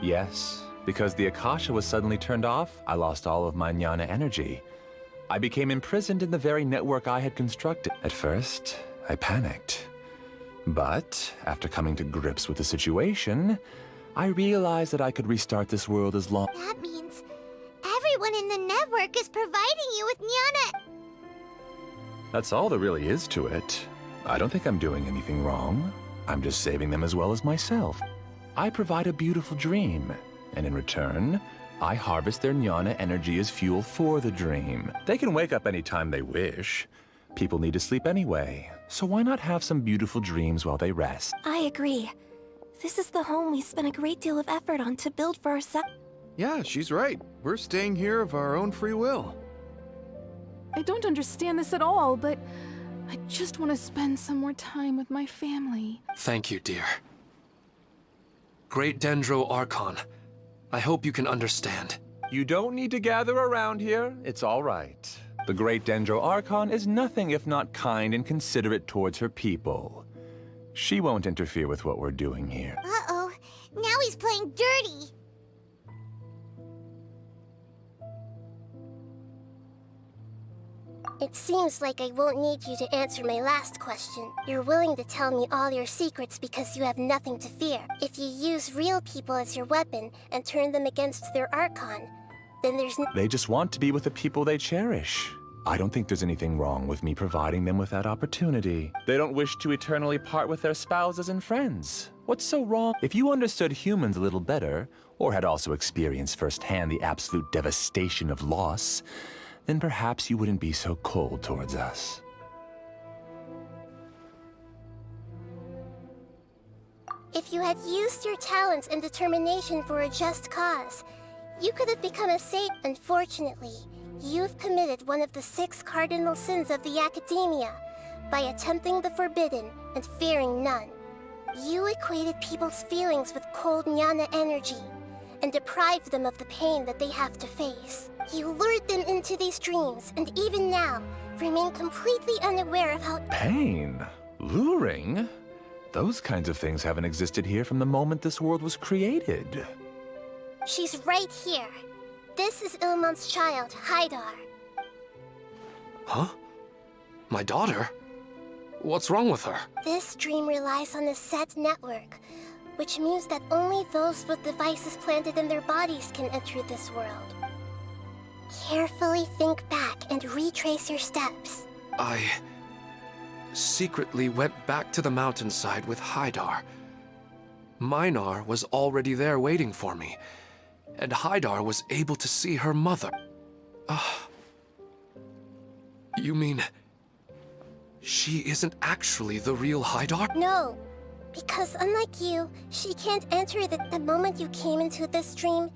Yes, because the Akasha was suddenly turned off, I lost all of my jnana energy. I became imprisoned in the very network I had constructed. At first, I panicked. But, after coming to grips with the situation, I realized that I could restart this world as long— That means everyone in the network is providing you with Nyana. That's all there really is to it. I don't think I'm doing anything wrong. I'm just saving them as well as myself. I provide a beautiful dream, and in return, I harvest their jnana energy as fuel for the dream. They can wake up anytime they wish. People need to sleep anyway, so why not have some beautiful dreams while they rest? I agree. This is the home we spent a great deal of effort on to build for ourselves. Yeah, she's right. We're staying here of our own free will. I don't understand this at all, but I just want to spend some more time with my family. Thank you, dear. Great Dendro Archon, I hope you can understand. You don't need to gather around here. It's all right. The great Dendro Archon is nothing if not kind and considerate towards her people. She won't interfere with what we're doing here. Uh-oh. Now he's playing dirty. It seems like I won't need you to answer my last question. You're willing to tell me all your secrets because you have nothing to fear. If you use real people as your weapon and turn them against their Archon, then there's no— They just want to be with the people they cherish. I don't think there's anything wrong with me providing them with that opportunity. They don't wish to eternally part with their spouses and friends. What's so wrong? If you understood humans a little better, or had also experienced firsthand the absolute devastation of loss, then perhaps you wouldn't be so cold towards us. If you had used your talents and determination for a just cause, You could have become a saint. Unfortunately, you've committed one of the 6 cardinal sins of the Academia by attempting the forbidden and fearing none. You equated people's feelings with cold jnana energy and deprived them of the pain that they have to face. You lured them into these dreams, and even now, remain completely unaware of how— Pain? Luring? Those kinds of things haven't existed here from the moment this world was created. She's right here. This is Ilmon's child, Haidar. Huh? My daughter? What's wrong with her? This dream relies on a set network, which means that only those with devices planted in their bodies can enter this world. Carefully think back and retrace your steps. I secretly went back to the mountainside with Haidar. Minar was already there waiting for me, and Haidar was able to see her mother. You mean she isn't actually the real Haidar? No, because unlike you, she can't enter the moment you came into this dream.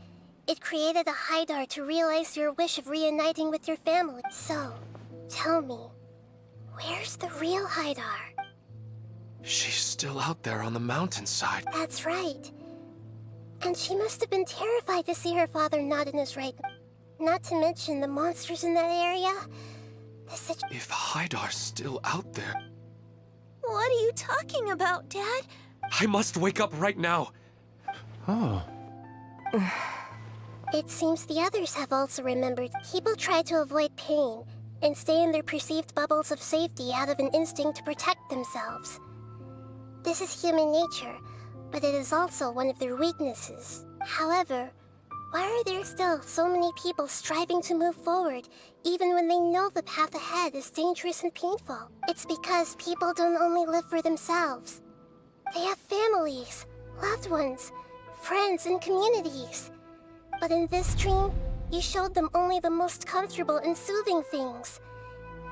It created a Haidar to realize your wish of reuniting with your family. So, tell me, where's the real Haidar? She's still out there on the mountainside. That's right. And she must have been terrified to see her father not in his right. Not to mention the monsters in that area. If Haidar's still out there... What are you talking about, Dad? I must wake up right now! Oh. It seems the others have also remembered. People try to avoid pain and stay in their perceived bubbles of safety out of an instinct to protect themselves. This is human nature, but it is also one of their weaknesses. However, why are there still so many people striving to move forward, even when they know the path ahead is dangerous and painful? It's because people don't only live for themselves. They have families, loved ones, friends, and communities. But in this dream, you showed them only the most comfortable and soothing things.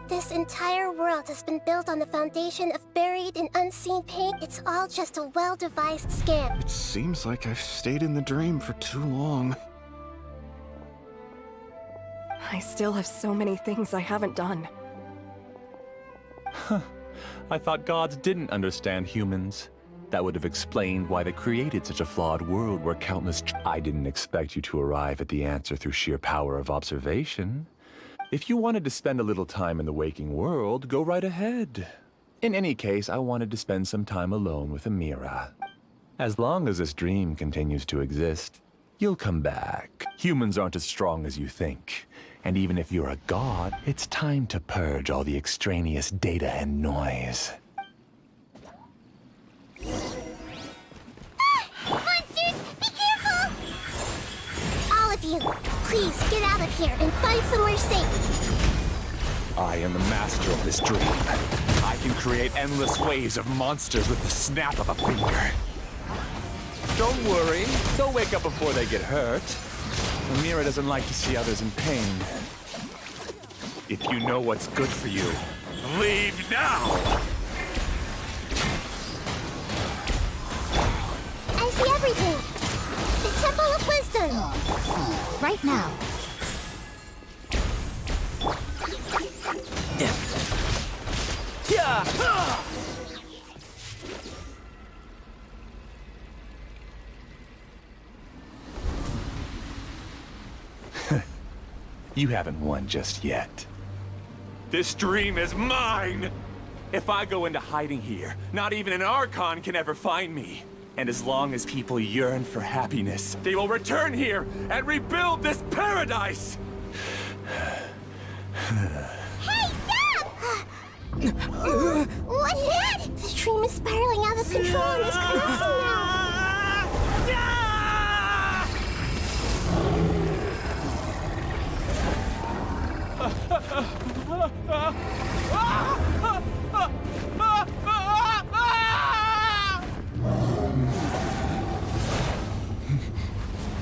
This entire world has been built on the foundation of buried and unseen pain. It's all just a well-devised scam. It seems like I've stayed in the dream for too long. I still have so many things I haven't done. Huh. I thought gods didn't understand humans. That would have explained why they created such a flawed world where countless... I didn't expect you to arrive at the answer through sheer power of observation. If you wanted to spend a little time in the waking world, go right ahead. In any case, I wanted to spend some time alone with Amira. As long as this dream continues to exist, you'll come back. Humans aren't as strong as you think. And even if you're a god, it's time to purge all the extraneous data and noise. Monsters, be careful! All of you, please get out of here and find somewhere safe. I am the master of this dream. I can create endless waves of monsters with the snap of a finger. Don't worry, they'll wake up before they get hurt. Amira doesn't like to see others in pain. If you know what's good for you, leave now! I see everything! The Temple of Wisdom! Right now. You haven't won just yet. This dream is mine! If I go into hiding here, not even an Archon can ever find me. And as long as people yearn for happiness, they will return here and rebuild this paradise! Hey, stop! What's that? The dream is spiraling out of control and is collapsing now.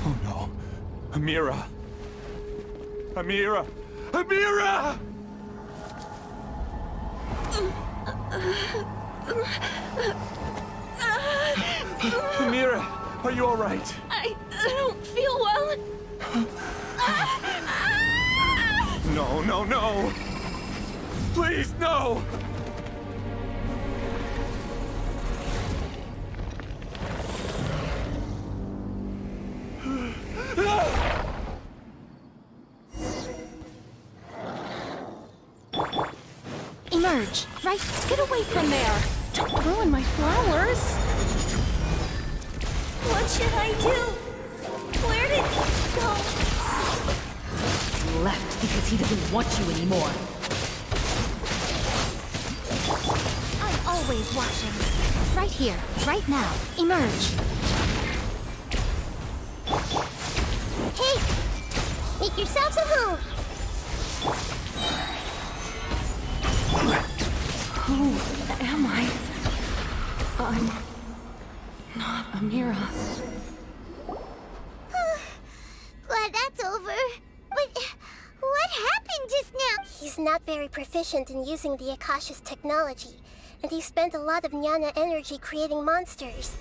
Oh no. Amira! Amira! Amira! Amira, are you all right? I don't feel well. No, no, no! Please, no! Emerge! Right? Get away from there! Don't ruin my flowers! What should I do? Where did he go? He left because he doesn't want you anymore. I'm always watching. Right here, right now. Emerge! Hey! Make yourselves at home! Who am I? I'm not Amira. Glad that's over. But what happened just now? He's not very proficient in using the Akasha's technology, and he spent a lot of Jnana energy creating monsters.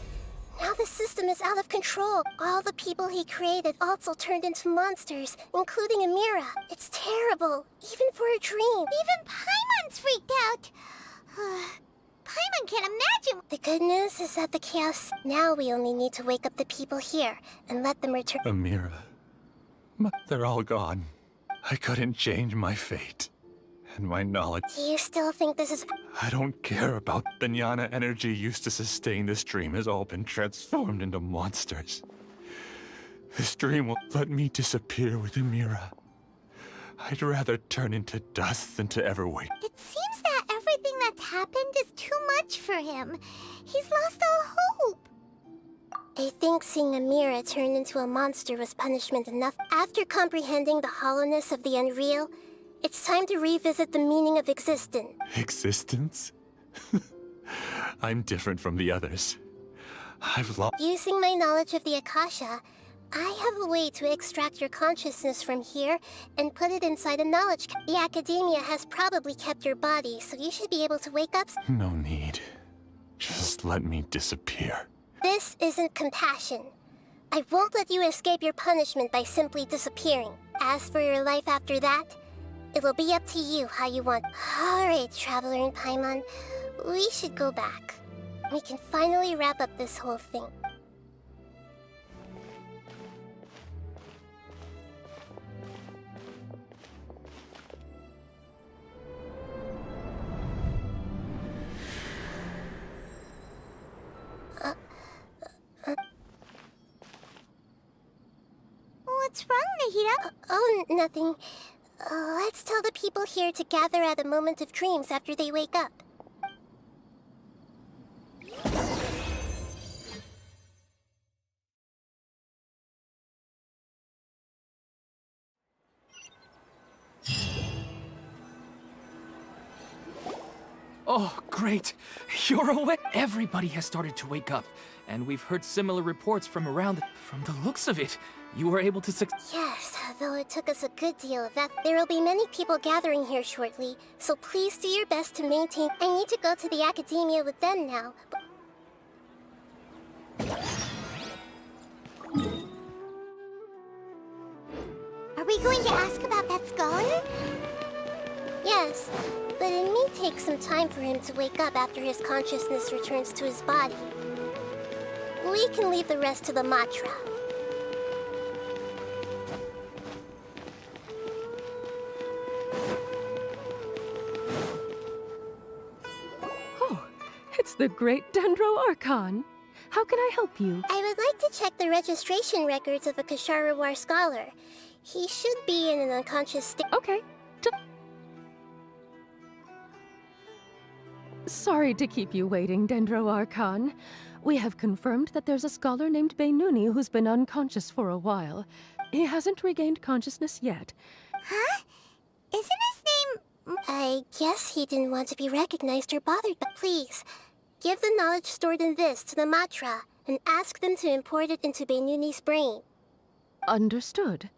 Now the system is out of control. All the people he created also turned into monsters, including Amira. It's terrible, even for a dream. Even Paimon's freaked out. Paimon can't imagine. The good news is that the chaos... Now we only need to wake up the people here and let them return. Amira. They're all gone. I couldn't change my fate. And my knowledge. Do you still think this is... I don't care about the Jnana energy used to sustain this dream has all been transformed into monsters. This dream will let me disappear with Amira. I'd rather turn into dust than to ever wake. It seems that everything that's happened is too much for him. He's lost all hope. I think seeing Amira turn into a monster was punishment enough. After comprehending the hollowness of the unreal, it's time to revisit the meaning of existence. Existence? I'm different from the others. I've lost... Using my knowledge of the Akasha, I have a way to extract your consciousness from here and put it inside a knowledge. The Academia has probably kept your body, so you should be able to wake up. No need. Just let me disappear. This isn't compassion. I won't let you escape your punishment by simply disappearing. As for your life after that, it'll be up to you how you want. Alright, Traveler and Paimon, we should go back. We can finally wrap up this whole thing. What's wrong, Nahida? Oh, nothing. Let's tell the people here to gather at a moment of dreams after they wake up. Oh, great! You're awake! Everybody has started to wake up, and we've heard similar reports from around. From the looks of it, you were able to Yes, though it took us a good deal of effort. There will be many people gathering here shortly, so please do your best to maintain. I need to go to the Academia with them now. Are we going to ask about that scholar? Yes, but it may take some time for him to wake up after his consciousness returns to his body. We can leave the rest to the Matra. Oh, it's the great Dendro Archon. How can I help you? I would like to check the registration records of a Kasharawar scholar. He should be in an unconscious state. Okay. Sorry to keep you waiting, Dendro Archon. We have confirmed that there's a scholar named Beinuni who's been unconscious for a while. He hasn't regained consciousness yet. Huh? Isn't his name... I guess he didn't want to be recognized or bothered, but please, give the knowledge stored in this to the Matra and ask them to import it into Beinuni's brain. Understood.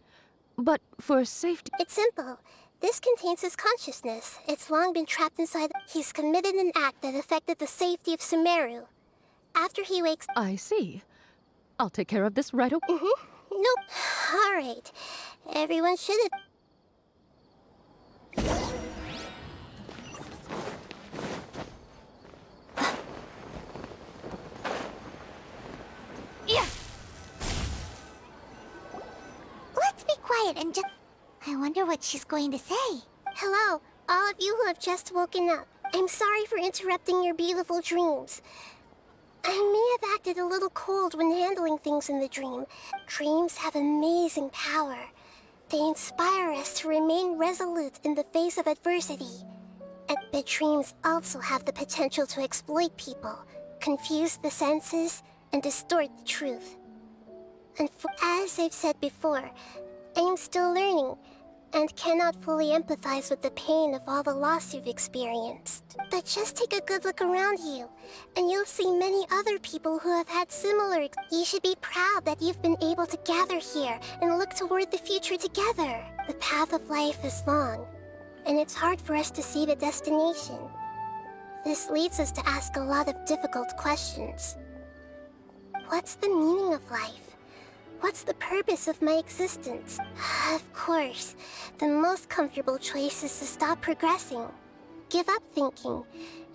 But for safety... It's simple. This contains his consciousness. It's long been trapped inside... He's committed an act that affected the safety of Sumeru. After he wakes... I see. I'll take care of this right away. Nope. Alright. Everyone should have... Yeah. Let's be quiet and just... I wonder what she's going to say. Hello, all of you who have just woken up. I'm sorry for interrupting your beautiful dreams. I may have acted a little cold when handling things in the dream. Dreams have amazing power. They inspire us to remain resolute in the face of adversity. But dreams also have the potential to exploit people, confuse the senses, and distort the truth. And as I've said before, I'm still learning, and cannot fully empathize with the pain of all the loss you've experienced. But just take a good look around you, and you'll see many other people who have had similar... You should be proud that you've been able to gather here and look toward the future together. The path of life is long, and it's hard for us to see the destination. This leads us to ask a lot of difficult questions. What's the meaning of life? What's the purpose of my existence? Of course, the most comfortable choice is to stop progressing. Give up thinking,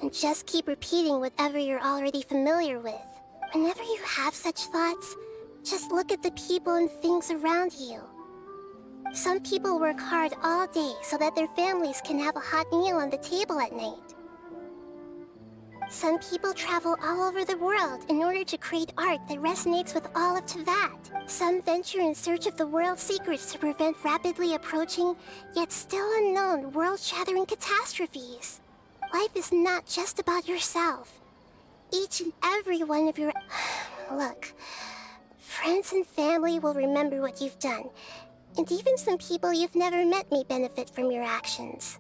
and just keep repeating whatever you're already familiar with. Whenever you have such thoughts, just look at the people and things around you. Some people work hard all day so that their families can have a hot meal on the table at night. Some people travel all over the world in order to create art that resonates with all of Teyvat. Some venture in search of the world's secrets to prevent rapidly approaching, yet still unknown, world-shattering catastrophes. Life is not just about yourself. Each and every one of your... Look, friends and family will remember what you've done, and even some people you've never met may benefit from your actions.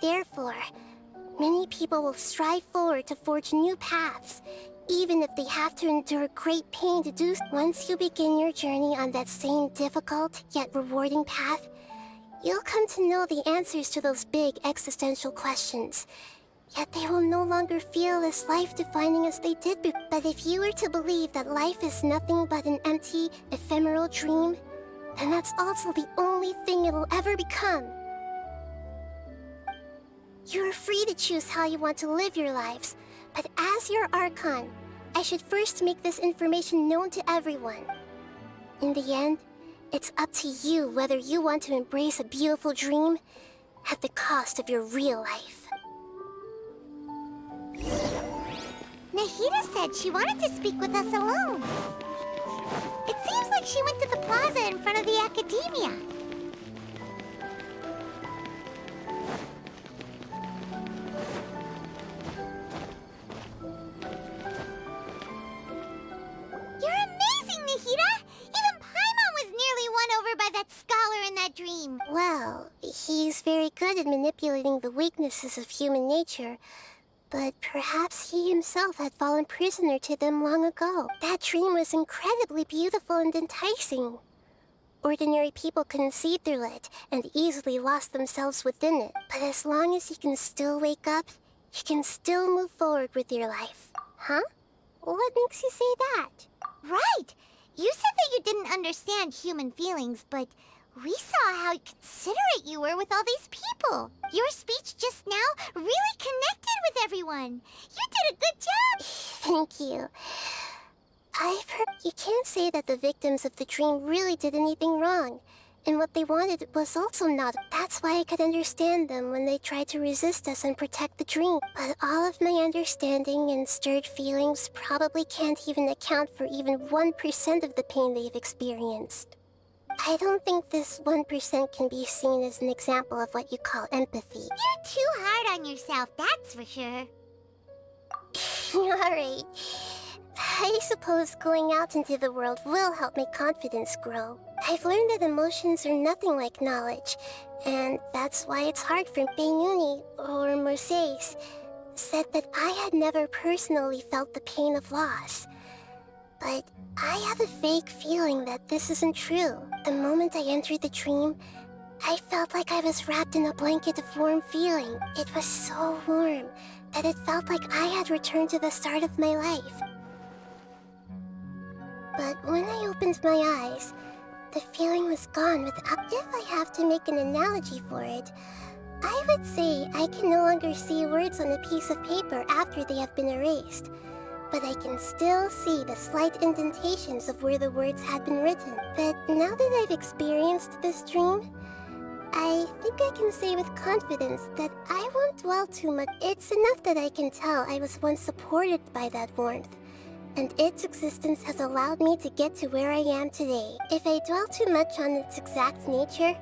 Therefore, many people will strive forward to forge new paths, even if they have to endure great pain to do so. Once you begin your journey on that same difficult, yet rewarding path, you'll come to know the answers to those big existential questions. Yet they will no longer feel as life-defining as they did before. But if you were to believe that life is nothing but an empty, ephemeral dream, then that's also the only thing it'll ever become. You're free to choose how you want to live your lives, but as your Archon, I should first make this information known to everyone. In the end, it's up to you whether you want to embrace a beautiful dream at the cost of your real life. Nahida said she wanted to speak with us alone. It seems like she went to the plaza in front of the academia. You're amazing, Nahida! Even Paimon was nearly won over by that scholar in that dream. Well, he's very good at manipulating the weaknesses of human nature, but perhaps he himself had fallen prisoner to them long ago. That dream was incredibly beautiful and enticing. Ordinary people couldn't see through it and easily lost themselves within it. But as long as you can still wake up, you can still move forward with your life. Huh? What makes you say that? Right! You said that you didn't understand human feelings, but we saw how considerate you were with all these people. Your speech just now really connected with everyone. You did a good job. Thank you. I've heard you can't say that the victims of the dream really did anything wrong. And what they wanted was also not. That's why I could understand them when they tried to resist us and protect the dream. But all of my understanding and stirred feelings probably can't even account for even 1% of the pain they've experienced. I don't think this 1% can be seen as an example of what you call empathy. You're too hard on yourself, that's for sure. Alright. I suppose going out into the world will help my confidence grow. I've learned that emotions are nothing like knowledge, and that's why it's hard for Benuni or Mercedes said that I had never personally felt the pain of loss. But I have a vague feeling that this isn't true. The moment I entered the dream, I felt like I was wrapped in a blanket of warm feeling. It was so warm that it felt like I had returned to the start of my life. But when I opened my eyes, The feeling was gone without... If I have to make an analogy for it, I would say I can no longer see words on a piece of paper after they have been erased, but I can still see the slight indentations of where the words had been written. But now that I've experienced this dream, I think I can say with confidence that I won't dwell too much. It's enough that I can tell I was once supported by that warmth, and its existence has allowed me to get to where I am today. If I dwell too much on its exact nature,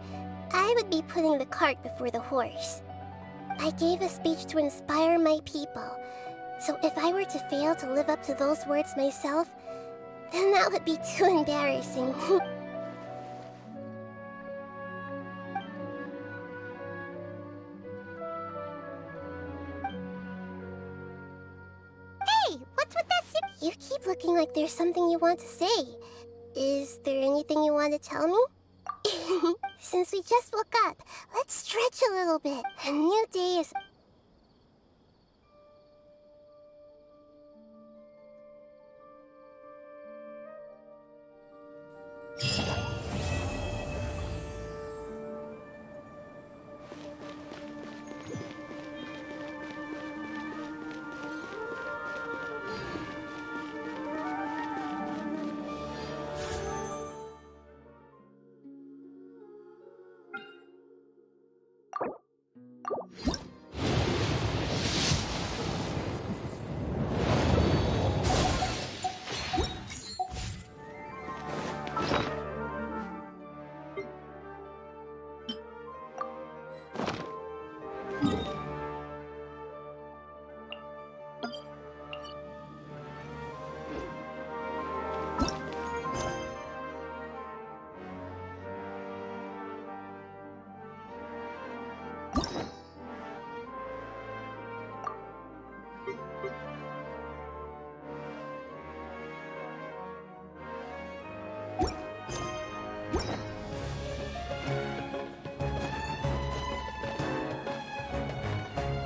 I would be putting the cart before the horse. I gave a speech to inspire my people, so if I were to fail to live up to those words myself, then that would be too embarrassing. Hey, what's with that? You keep looking like there's something you want to say. Is there anything you want to tell me? Since we just woke up, let's stretch a little bit. A new day is...